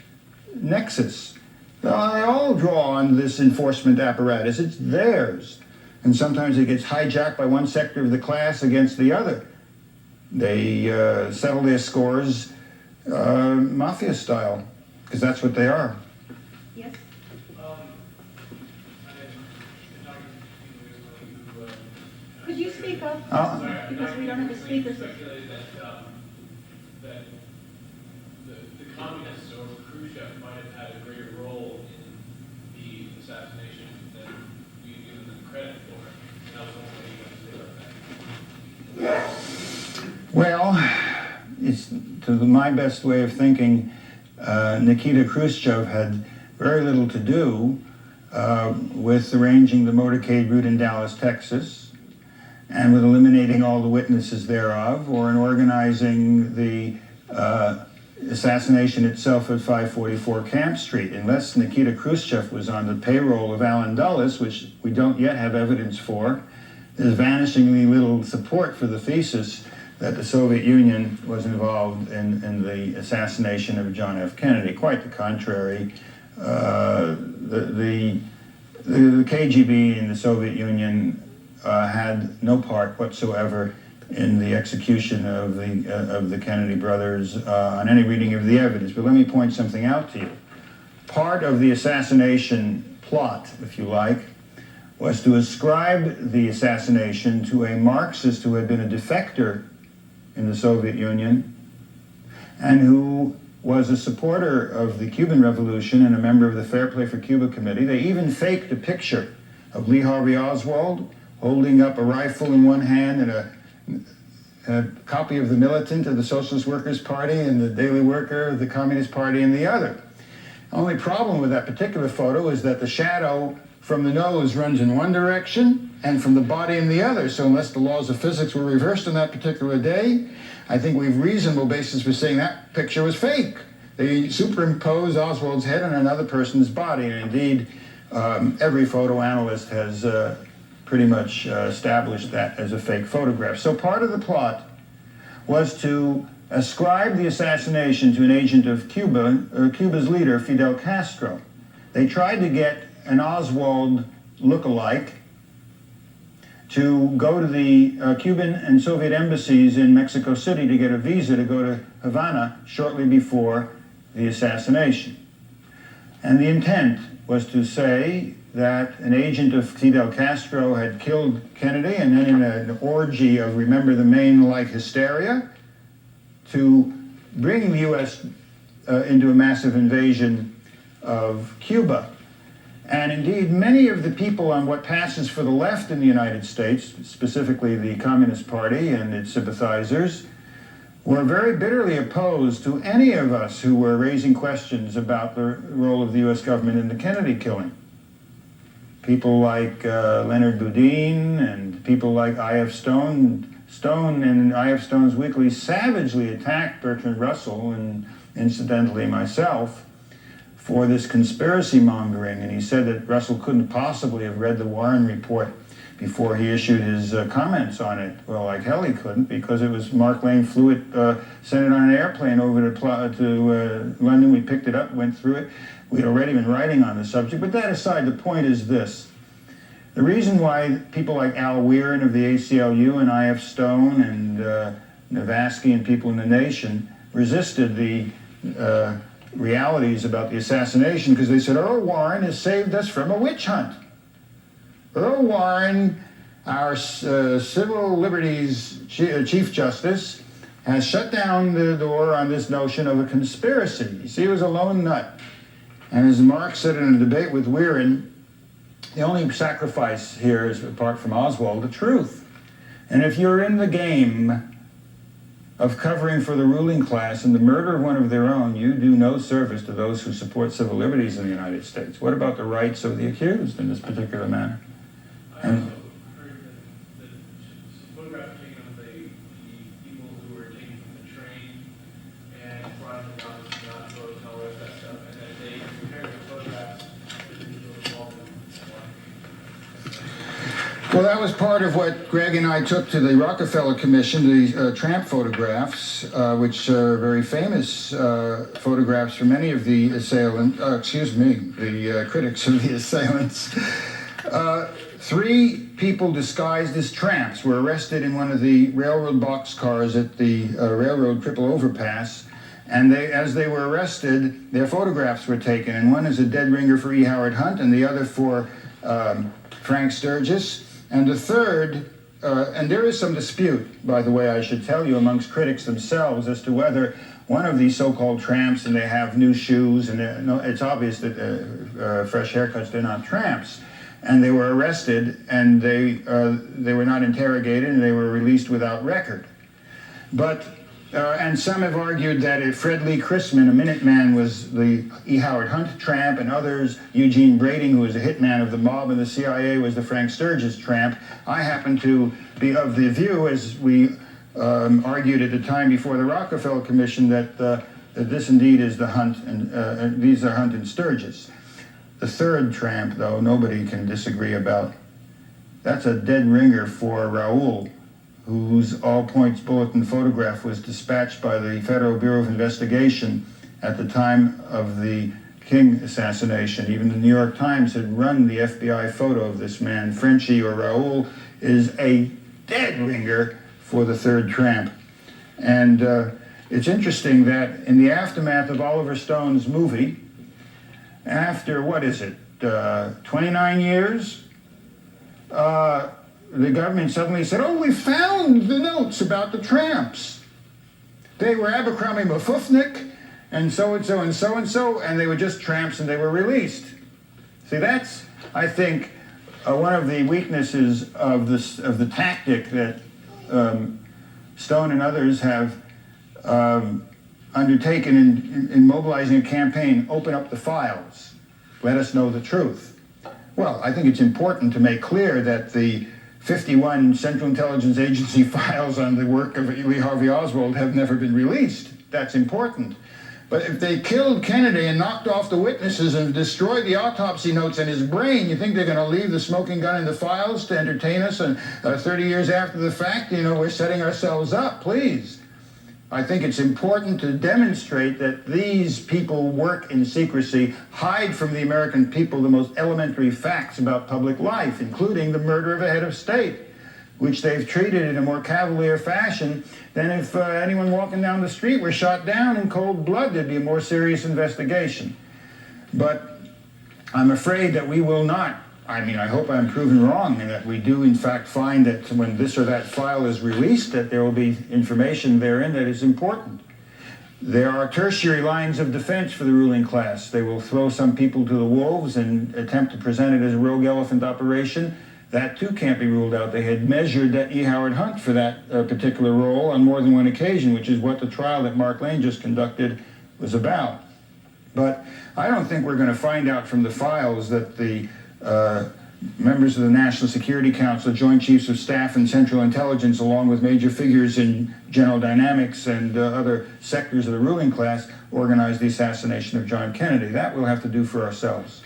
nexus. They all draw on this enforcement apparatus. It's theirs. And sometimes it gets hijacked by one sector of the class against the other. They settle their scores mafia style, because that's what they are. Yes? Could you speak up? Because we don't have a speaker. Speculated that the communists or Khrushchev might have had a greater role in the assassination than we've given them credit for. And I was wondering what you have to say about that. Well, it's to my best way of thinking, Nikita Khrushchev had very little to do with arranging the motorcade route in Dallas, Texas, and with eliminating all the witnesses thereof, or in organizing the assassination itself at 544 Camp Street. Unless Nikita Khrushchev was on the payroll of Allen Dulles, which we don't yet have evidence for, there's vanishingly little support for the thesis that the Soviet Union was involved in the assassination of John F. Kennedy. Quite the contrary. The KGB in the Soviet Union had no part whatsoever in the execution of the Kennedy brothers on any reading of the evidence. But let me point something out to you. Part of the assassination plot, if you like, was to ascribe the assassination to a Marxist who had been a defector in the Soviet Union and who was a supporter of the Cuban Revolution and a member of the Fair Play for Cuba Committee. They even faked a picture of Lee Harvey Oswald holding up a rifle in one hand and a copy of The Militant of the Socialist Workers' Party and the Daily Worker of the Communist Party in the other. Only problem with that particular photo is that the shadow from the nose runs in one direction and from the body in the other. So unless the laws of physics were reversed on that particular day, I think we have reasonable basis for saying that picture was fake. They superimposed Oswald's head on another person's body, and indeed, every photo analyst has pretty much established that as a fake photograph. So part of the plot was to ascribe the assassination to an agent of Cuba, or Cuba's leader, Fidel Castro. They tried to get an Oswald look-alike to go to the Cuban and Soviet embassies in Mexico City to get a visa to go to Havana shortly before the assassination. And the intent was to say that an agent of Fidel Castro had killed Kennedy, and then in an orgy of Remember the Maine-like hysteria, to bring the U.S. Into a massive invasion of Cuba. And indeed, many of the people on what passes for the left in the United States, specifically the Communist Party and its sympathizers, were very bitterly opposed to any of us who were raising questions about the role of the U.S. government in the Kennedy killing. People like Leonard Boudin and people like I.F. Stone. Stone in I.F. Stone's Weekly savagely attacked Bertrand Russell and incidentally myself for this conspiracy mongering, and he said that Russell couldn't possibly have read the Warren report before he issued his comments on it. Well, like hell he couldn't, because it was Mark Lane flew it, sent it on an airplane over to London. We picked it up, went through it. We had already been writing on the subject, but that aside, the point is this. The reason why people like Al Weirin of the ACLU and I.F. Stone and Navasky and people in the Nation resisted the realities about the assassination, because they said Earl Warren has saved us from a witch hunt. Earl Warren, our civil liberties Chief Justice, has shut down the door on this notion of a conspiracy. You see, he was a lone nut. And as Marx said in a debate with Weirin, the only sacrifice here is, apart from Oswald, the truth. And if you're in the game of covering for the ruling class and the murder of one of their own, you do no service to those who support civil liberties in the United States. What about the rights of the accused in this particular matter? I also heard that photographs taken of the people who were taken from the train and brought to the office and got photos and all that stuff, and that they compared the photographs to the people involved in Well, that was part of what Greg and I took to the Rockefeller Commission, the tramp photographs, which are very famous photographs for many of the the critics of the assailants. 3 people disguised as tramps were arrested in one of the railroad boxcars at the railroad triple overpass, and as they were arrested, their photographs were taken, and one is a dead ringer for E. Howard Hunt, and the other for Frank Sturgis. And the third, and there is some dispute, by the way, I should tell you, amongst critics themselves as to whether one of these so-called tramps, and they have new shoes, and it's obvious that fresh haircuts, they're not tramps. And they were arrested, and they were not interrogated, and they were released without record. But and some have argued that if Fred Lee Chrisman, a Minuteman, was the E. Howard Hunt tramp, and others, Eugene Brading, who was a hitman of the mob, and the CIA was the Frank Sturgis tramp. I happen to be of the view, as we argued at the time before the Rockefeller Commission, that this indeed is the Hunt, and these are Hunt and Sturgis. The third tramp, though, nobody can disagree about. That's a dead ringer for Raoul, whose all-points bulletin photograph was dispatched by the Federal Bureau of Investigation at the time of the King assassination. Even the New York Times had run the FBI photo of this man. Frenchie, or Raoul, is a dead ringer for the third tramp. And it's interesting that in the aftermath of Oliver Stone's movie, after, 29 years, the government suddenly said, oh, we found the notes about the tramps. They were Abercrombie Mafufnik and so-and-so and so-and-so, and they were just tramps and they were released. See, that's, I think, one of the weaknesses of the tactic that Stone and others have undertaken in mobilizing a campaign, open up the files, let us know the truth. Well, I think it's important to make clear that the 51 Central Intelligence Agency files on the work of Lee Harvey Oswald have never been released. That's important. But if they killed Kennedy and knocked off the witnesses and destroyed the autopsy notes in his brain, you think they're going to leave the smoking gun in the files to entertain us? And 30 years after the fact, you know, we're setting ourselves up, please. I think it's important to demonstrate that these people work in secrecy, hide from the American people the most elementary facts about public life, including the murder of a head of state, which they've treated in a more cavalier fashion than if anyone walking down the street were shot down in cold blood. There'd be a more serious investigation. But I'm afraid that we will not. I mean, I hope I'm proven wrong and that we do in fact find that when this or that file is released that there will be information therein that is important. There are tertiary lines of defense for the ruling class. They will throw some people to the wolves and attempt to present it as a rogue elephant operation. That too can't be ruled out. They had measured E. Howard Hunt for that particular role on more than one occasion, which is what the trial that Mark Lane just conducted was about. But I don't think we're going to find out from the files that the members of the National Security Council, Joint Chiefs of Staff and Central Intelligence, along with major figures in General Dynamics and other sectors of the ruling class, organized the assassination of John Kennedy. That we'll have to do for ourselves.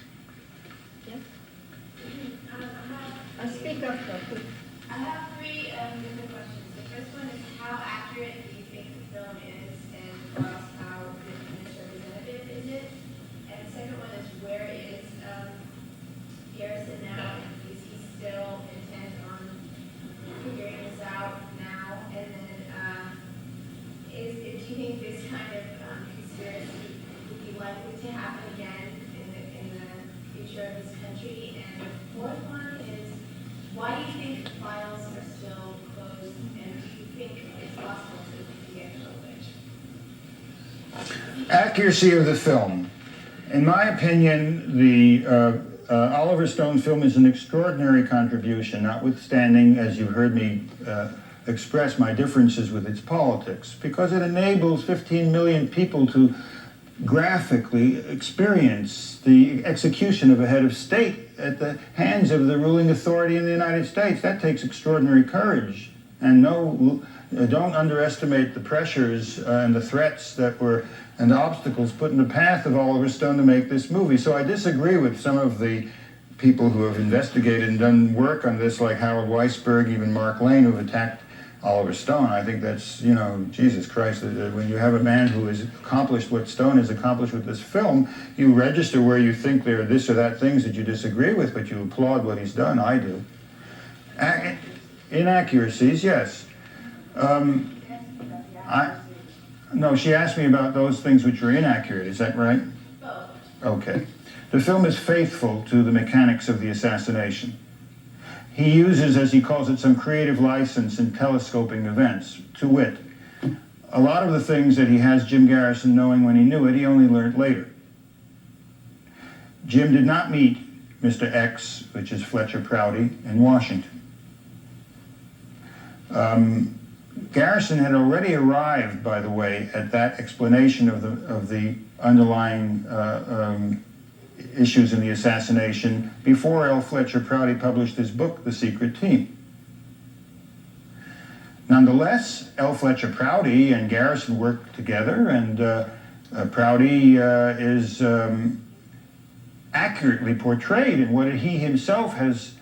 Speak up, though, please. I have three different questions. The first one is how accurate do you think the film is, and for us, how misrepresentative is it? And the second one is where is Garrison now? Is he still intent on figuring this out now? And then do you think this kind of conspiracy would be likely to happen again in the future of this country? And the fourth one is, why do you think the files are still closed, and do you think it's possible to get privilege? Accuracy of the film. In my opinion, the Oliver Stone film is an extraordinary contribution, notwithstanding, as you heard me express my differences with its politics, because it enables 15 million people to graphically experience the execution of a head of state at the hands of the ruling authority in the United States. That takes extraordinary courage. And don't underestimate the pressures and the threats that were, and the obstacles put in the path of Oliver Stone to make this movie. So I disagree with some of the people who have investigated and done work on this, like Howard Weisberg, even Mark Lane, who've attacked Oliver Stone. I think that's, you know, Jesus Christ, when you have a man who has accomplished what Stone has accomplished with this film, you register where you think there are this or that things that you disagree with, but you applaud what he's done. I do. Inaccuracies, yes. No, she asked me about those things which are inaccurate. Is that right? Both. Okay. The film is faithful to the mechanics of the assassination. He uses, as he calls it, some creative license in telescoping events, to wit. A lot of the things that he has Jim Garrison knowing when he knew it, he only learned later. Jim did not meet Mr. X, which is Fletcher Prouty, in Washington. Garrison had already arrived, by the way, at that explanation of the underlying issues in the assassination before L. Fletcher Prouty published his book, The Secret Team. Nonetheless, L. Fletcher Prouty and Garrison worked together, and Prouty is accurately portrayed in what he himself has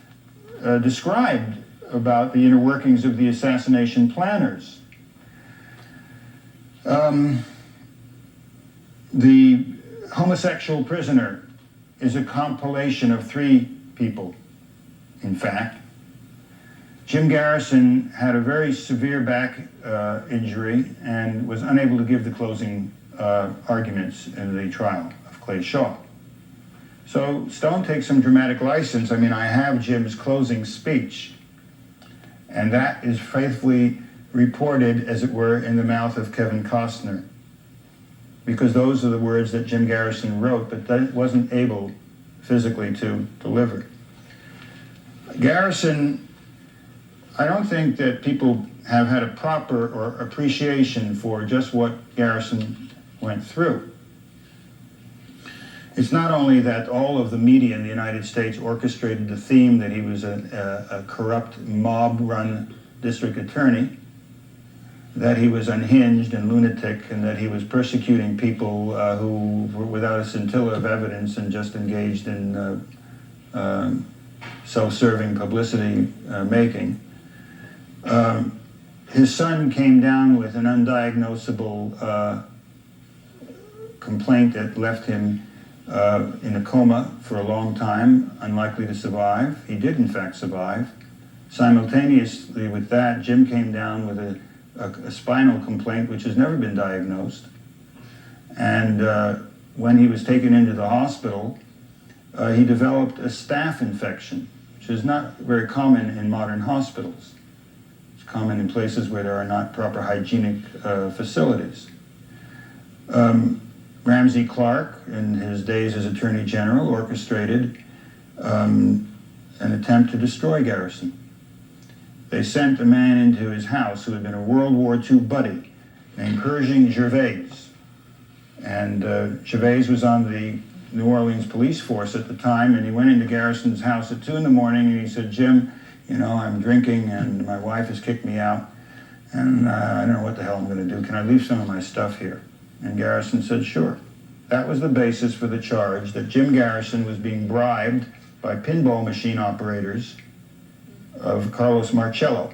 described about the inner workings of the assassination planners. The homosexual prisoner is a compilation of three people, in fact. Jim Garrison had a very severe back injury and was unable to give the closing arguments in the trial of Clay Shaw. So Stone takes some dramatic license. I mean, I have Jim's closing speech, and that is faithfully reported, as it were, in the mouth of Kevin Costner, because those are the words that Jim Garrison wrote, but that wasn't able physically to deliver. Garrison, I don't think that people have had a proper or appreciation for just what Garrison went through. It's not only that all of the media in the United States orchestrated the theme that he was a corrupt, mob-run district attorney, that he was unhinged and lunatic, and that he was persecuting people who were without a scintilla of evidence and just engaged in self-serving publicity making. His son came down with an undiagnosable complaint that left him in a coma for a long time, unlikely to survive. He did, in fact, survive. Simultaneously with that, Jim came down with a spinal complaint which has never been diagnosed. And when he was taken into the hospital, he developed a staph infection, which is not very common in modern hospitals. It's common in places where there are not proper hygienic facilities. Ramsey Clark, in his days as Attorney General, orchestrated an attempt to destroy Garrison. They sent a man into his house who had been a World War II buddy named Pershing Gervais. And Gervais was on the New Orleans police force at the time, and he went into Garrison's house at 2 in the morning and he said, "Jim, you know, I'm drinking and my wife has kicked me out and I don't know what the hell I'm going to do. Can I leave some of my stuff here?" And Garrison said, "Sure." That was the basis for the charge that Jim Garrison was being bribed by pinball machine operators of Carlos Marcello,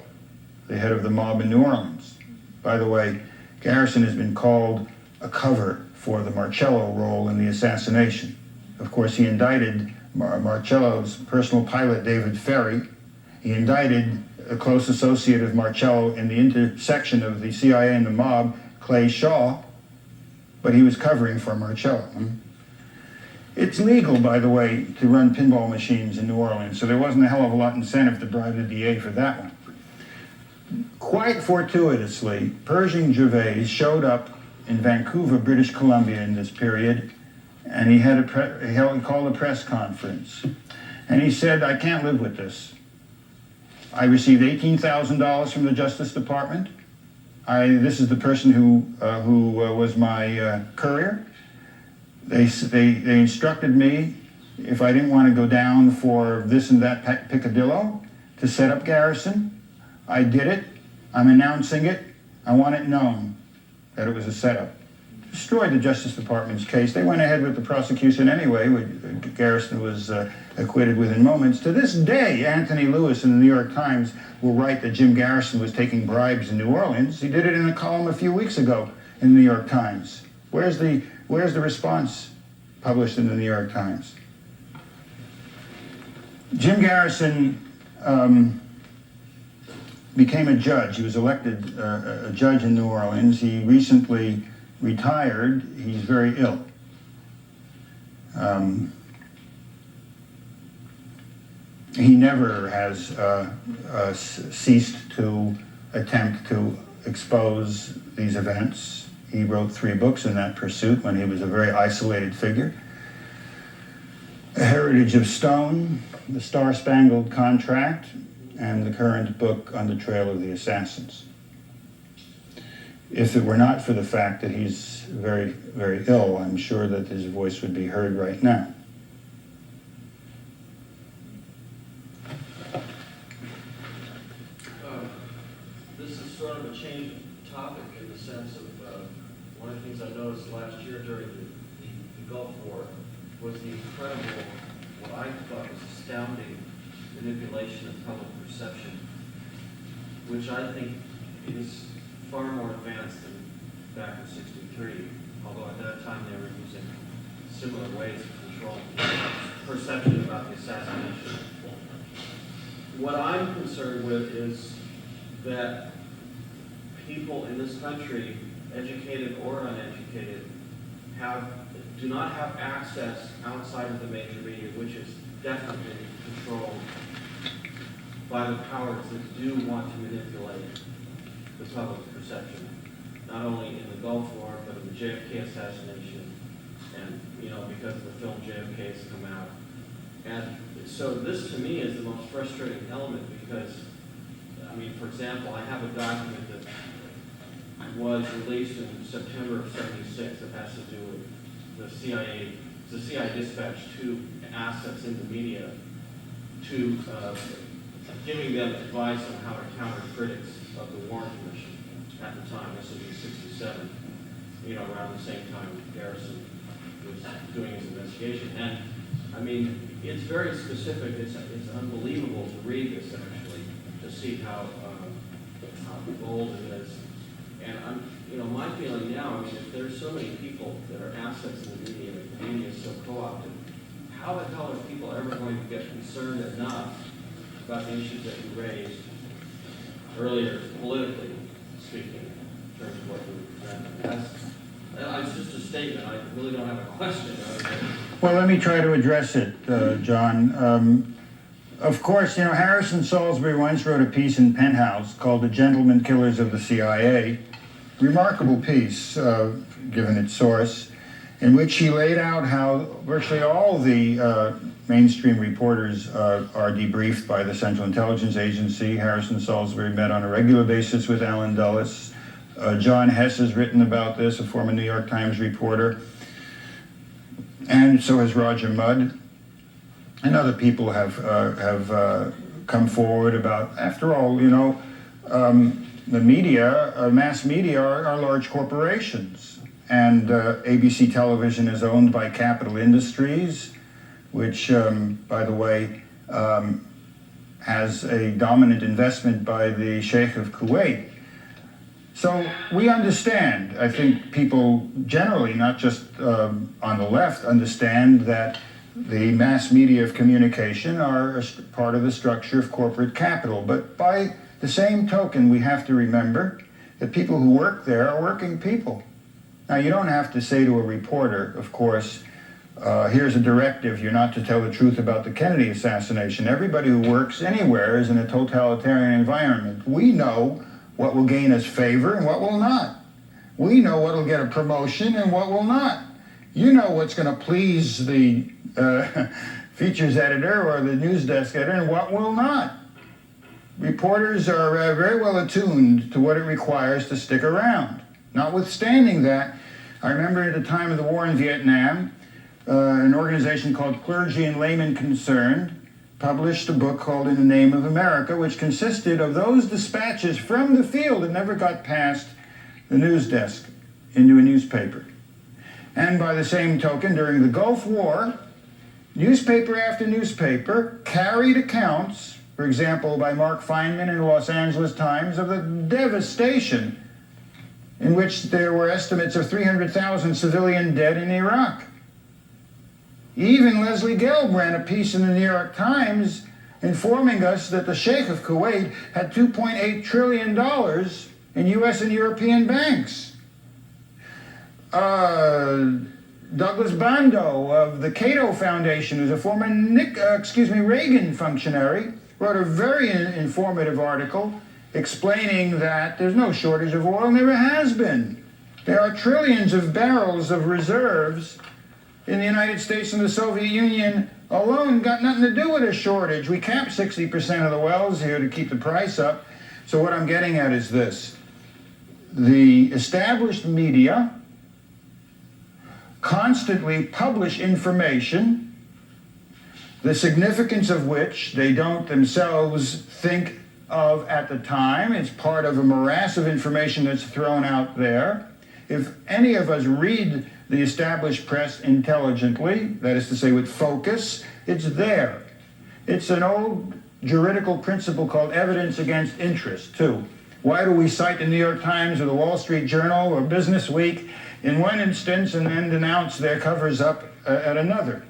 the head of the mob in New Orleans. By the way, Garrison has been called a cover for the Marcello role in the assassination. Of course, he indicted Marcello's personal pilot, David Ferry. He indicted a close associate of Marcello in the intersection of the CIA and the mob, Clay Shaw, but he was covering for Marcello. It's legal, by the way, to run pinball machines in New Orleans, so there wasn't a hell of a lot of incentive to bribe the DA for that one. Quite fortuitously, Pershing Gervais showed up in Vancouver, British Columbia in this period, and he called a press conference. And he said, "I can't live with this. I received $18,000 from the Justice Department. This is the person who was my courier. They instructed me, if I didn't want to go down for this and that picadillo, to set up Garrison. I did it. I'm announcing it. I want it known that it was a setup." Destroyed the Justice Department's case. They went ahead with the prosecution anyway. Garrison was acquitted within moments. To this day, Anthony Lewis in the New York Times will write that Jim Garrison was taking bribes in New Orleans. He did it in a column a few weeks ago in the New York Times. Where's the response published in the New York Times? Jim Garrison became a judge. He was elected a judge in New Orleans. He recently retired. He's very ill. He never has ceased to attempt to expose these events. He wrote 3 books in that pursuit when he was a very isolated figure. A Heritage of Stone, The Star-Spangled Contract, and the current book, On the Trail of the Assassins. If it were not for the fact that he's very, very ill, I'm sure that his voice would be heard right now. This is sort of a change of topic in the sense of one of the things I noticed last year during the Gulf War was the incredible, what I thought was astounding manipulation of public perception, which I think is far more advanced than back in '63, although at that time they were using similar ways of controlling perception about the assassination. What I'm concerned with is that people in this country, educated or uneducated, do not have access outside of the major media, which is definitely controlled by the powers that do want to manipulate the public perception, not only in the Gulf War, but in the JFK assassination, and, because the film JFK has come out. And so this, to me, is the most frustrating element because, for example, I have a document that was released in September of '76 that has to do with the CIA. The CIA dispatched 2 assets in the media to giving them advice on how to counter critics of the Warren Commission at the time. This was in '67, around the same time Garrison was doing his investigation. And it's very specific. It's unbelievable to read this actually, to see how bold it is. And my feeling now, if there's so many people that are assets in the media, and the media is so co-opted, how the hell are people ever going to get concerned enough about the issues that you raised earlier, politically speaking, in terms of what you presented? It's just a statement. I really don't have a question. Well, let me try to address it, John. Of course, Harrison Salisbury once wrote a piece in Penthouse called "The Gentlemen Killers of the CIA." Remarkable piece, given its source, in which he laid out how virtually all the mainstream reporters are debriefed by the Central Intelligence Agency. Harrison Salisbury met on a regular basis with Alan Dulles. John Hess has written about this, a former New York Times reporter. And so has Roger Mudd. And other people have come forward about, after all, the media, mass media, are large corporations. And ABC television is owned by Capital Industries, which, by the way, has a dominant investment by the Sheikh of Kuwait. So we understand, I think people generally, not just on the left, understand that the mass media of communication are part of the structure of corporate capital. But by the same token, we have to remember that people who work there are working people. Now, you don't have to say to a reporter, of course, here's a directive, you're not to tell the truth about the Kennedy assassination. Everybody who works anywhere is in a totalitarian environment. We know what will gain us favor and what will not. We know what will get a promotion and what will not. You know what's going to please the features editor or the news desk editor and what will not. Reporters are very well attuned to what it requires to stick around. Notwithstanding that, I remember at the time of the war in Vietnam, an organization called Clergy and Laymen Concerned published a book called In the Name of America, which consisted of those dispatches from the field that never got past the news desk into a newspaper. And by the same token, during the Gulf War, newspaper after newspaper carried accounts, for example, by Mark Feynman in the Los Angeles Times, of the devastation in which there were estimates of 300,000 civilian dead in Iraq. Even Leslie Gelb ran a piece in the New York Times informing us that the Sheikh of Kuwait had $2.8 trillion in U.S. and European banks. Douglas Bando of the Cato Foundation, who's a former Reagan functionary, wrote a very informative article explaining that there's no shortage of oil, never has been. There are trillions of barrels of reserves in the United States and the Soviet Union alone. Got nothing to do with a shortage. We cap 60% of the wells here to keep the price up. So what I'm getting at is this. The established media constantly publish information, the significance of which they don't themselves think of at the time. It's part of a morass of information that's thrown out there. If any of us read the established press intelligently, that is to say with focus, it's there. It's an old juridical principle called evidence against interest, too. Why do we cite the New York Times or the Wall Street Journal or Business Week in one instance and then denounce their covers up at another?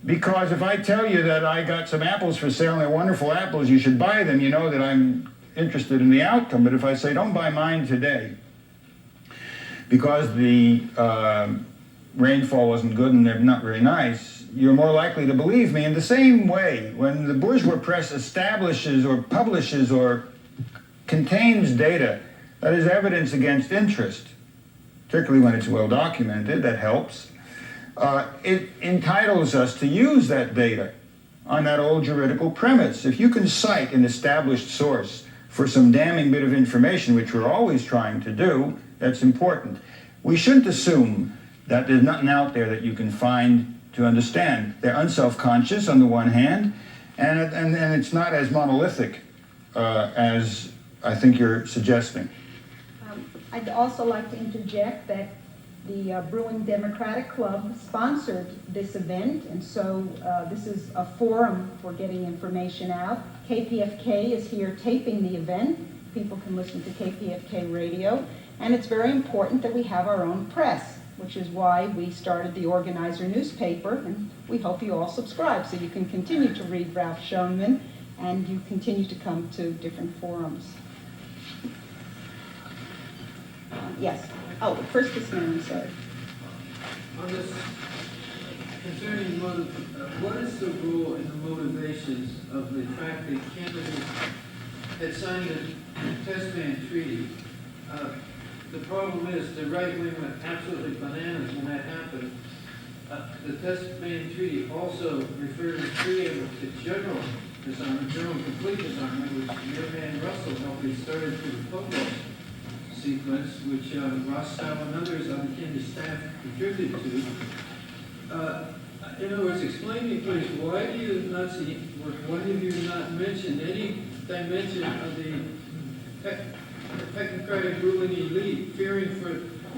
Because if I tell you that I got some apples for sale and they're wonderful apples, you should buy them, you know that I'm interested in the outcome. But if I say, don't buy mine today, because the rainfall wasn't good and they're not very nice, you're more likely to believe me. In the same way, when the bourgeois press establishes or publishes or contains data that is evidence against interest, particularly when it's well documented, that helps, it entitles us to use that data on that old juridical premise. If you can cite an established source for some damning bit of information, which we're always trying to do, that's important. We shouldn't assume that there's nothing out there that you can find to understand. They're unself-conscious on the one hand, and it's not as monolithic as I think you're suggesting. I'd also like to interject that the Brewing Democratic Club sponsored this event, and so this is a forum for getting information out. KPFK is here taping the event. People can listen to KPFK radio, and it's very important that we have our own press, which is why we started the Organizer newspaper, and we hope you all subscribe so you can continue to read Ralph Shoenman and you continue to come to different forums. Yes. Oh, first this man, I'm sorry. On this, concerning what is the rule in the motivations of the fact that Kennedy had signed a test ban treaty? The problem is the right wing went absolutely bananas when that happened. The test ban treaty also referred in preamble to general disarmament, general complete disarmament, which your man Russell helped me started through the football sequence, which Rostow and others on Kennedy's staff contributed to. In other words, explain to me, please, why do you not see, or why have you not mentioned any dimension of the technocratic ruling elite fearing for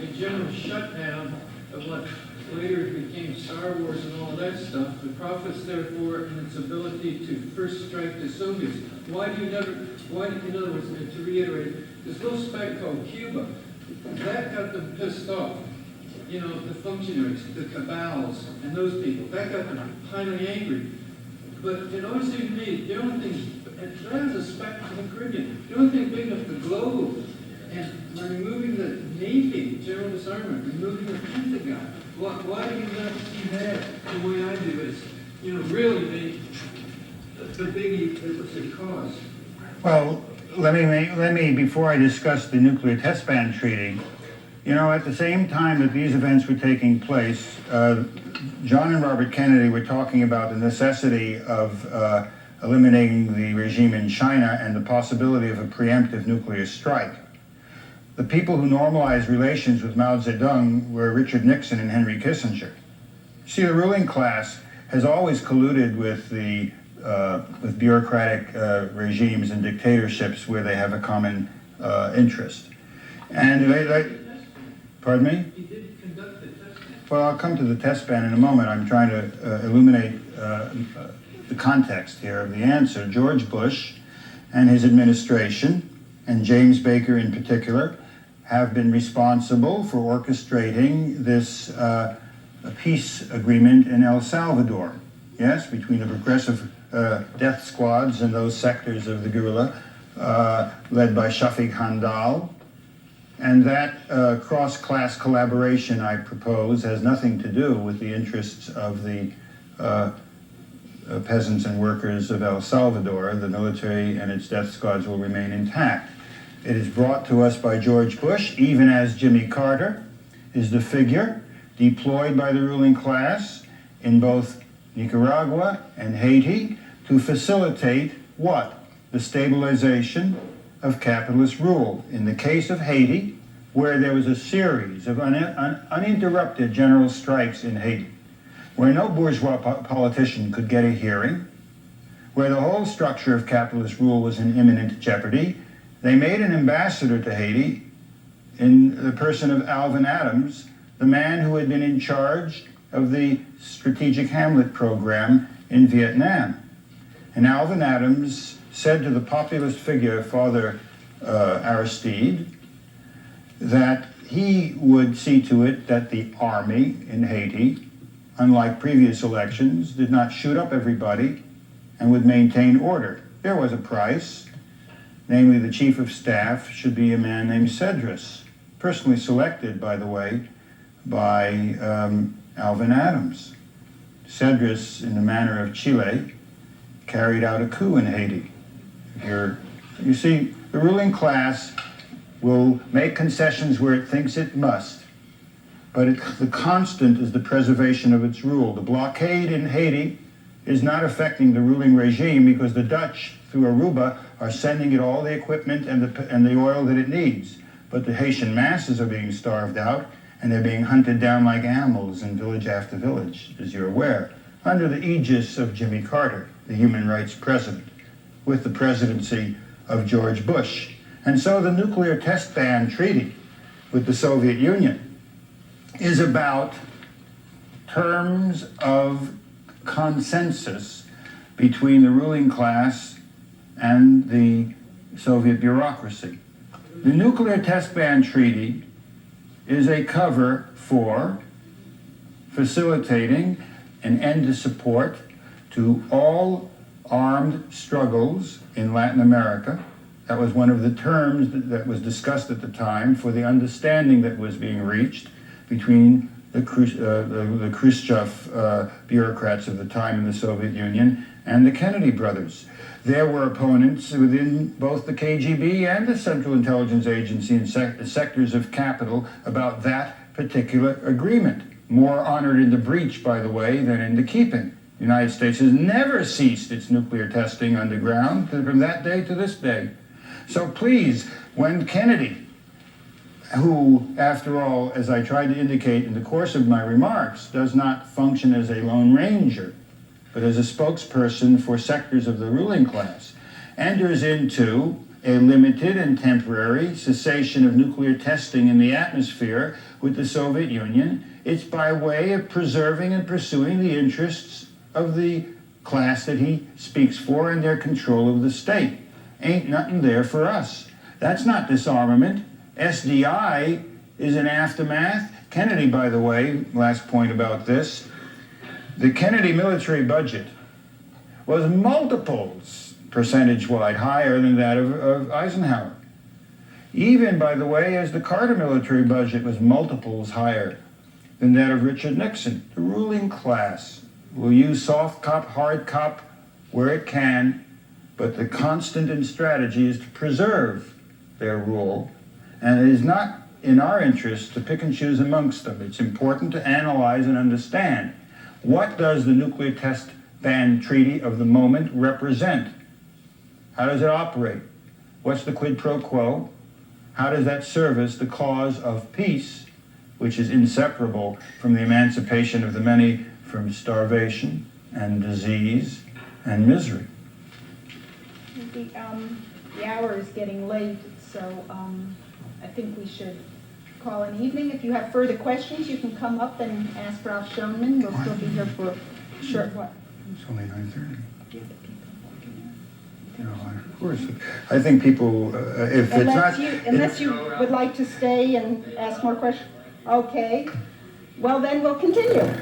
a general shutdown of what later became Star Wars and all that stuff, the profits therefore and its ability to first strike the Soviets? Why do you never, in other words, to reiterate, this little speck called Cuba, that got them pissed off. You know, the functionaries, the cabals, and those people, that got them highly angry. But it always seemed to me, the only thing, and that is a speck in the Caribbean, the only thing big enough to globe, and by removing the Navy, general disarmament, removing the Pentagon, why do you not see that the way I do is, you know, really the biggie that was the cause? Well, let me, before I discuss the nuclear test ban treaty, you know, at the same time that these events were taking place, John and Robert Kennedy were talking about the necessity of eliminating the regime in China and the possibility of a preemptive nuclear strike. The people who normalized relations with Mao Zedong were Richard Nixon and Henry Kissinger. See, the ruling class has always colluded with the with bureaucratic regimes and dictatorships where they have a common interest. And pardon me? He did conduct the test ban. Well, I'll come to the test ban in a moment. I'm trying to illuminate the context here of the answer. George Bush and his administration, and James Baker in particular, have been responsible for orchestrating this peace agreement in El Salvador, yes, between the progressive death squads and those sectors of the guerrilla led by Shafiq Handal. And that cross-class collaboration I propose has nothing to do with the interests of the peasants and workers of El Salvador. The military and its death squads will remain intact. It is brought to us by George Bush, even as Jimmy Carter is the figure deployed by the ruling class in both Nicaragua and Haiti to facilitate what? The stabilization of capitalist rule. In the case of Haiti, where there was a series of uninterrupted general strikes in Haiti, where no bourgeois politician could get a hearing, where the whole structure of capitalist rule was in imminent jeopardy, they made an ambassador to Haiti in the person of Alvin Adams, the man who had been in charge of the Strategic Hamlet program in Vietnam. And Alvin Adams said to the populist figure, Father Aristide, that he would see to it that the army in Haiti, unlike previous elections, did not shoot up everybody and would maintain order. There was a price. Namely, the chief of staff should be a man named Cedras, personally selected, by the way, by Alvin Adams. Cedrus, in the manner of Chile, carried out a coup in Haiti. You see, the ruling class will make concessions where it thinks it must, but the constant is the preservation of its rule. The blockade in Haiti is not affecting the ruling regime because the Dutch, through Aruba, are sending it all the equipment and the oil that it needs. But the Haitian masses are being starved out, and they're being hunted down like animals in village after village, as you're aware, under the aegis of Jimmy Carter, the human rights president, with the presidency of George Bush. And so the nuclear test ban treaty with the Soviet Union is about terms of consensus between the ruling class and the Soviet bureaucracy. The nuclear test ban treaty is a cover for facilitating an end to support to all armed struggles in Latin America. That was one of the terms that was discussed at the time for the understanding that was being reached between the Khrushchev bureaucrats of the time in the Soviet Union and the Kennedy brothers. There were opponents within both the KGB and the Central Intelligence Agency and sectors of capital about that particular agreement. More honored in the breach, by the way, than in the keeping. The United States has never ceased its nuclear testing underground from that day to this day. So please, when Kennedy, who, after all, as I tried to indicate in the course of my remarks, does not function as a lone ranger, but as a spokesperson for sectors of the ruling class, enters into a limited and temporary cessation of nuclear testing in the atmosphere with the Soviet Union, it's by way of preserving and pursuing the interests of the class that he speaks for and their control of the state. Ain't nothing there for us. That's not disarmament. SDI is an aftermath. Kennedy, by the way, last point about this, the Kennedy military budget was multiples percentage-wide higher than that of Eisenhower. Even, by the way, as the Carter military budget was multiples higher than that of Richard Nixon. The ruling class will use soft cop, hard cop where it can, but the constant in strategy is to preserve their rule, and it is not in our interest to pick and choose amongst them. It's important to analyze and understand what does the nuclear test ban treaty of the moment represent? How does it operate? What's the quid pro quo? How does that service the cause of peace, which is inseparable from the emancipation of the many from starvation and disease and misery? The hour is getting late, so I think we should call an evening. If you have further questions, you can come up and ask Ralph Shoenman. We'll still be here for a short while. It's only 9:30. You know, of course. I think people, if it's not... Unless you would like to stay and ask more questions. Okay. Well, then we'll continue.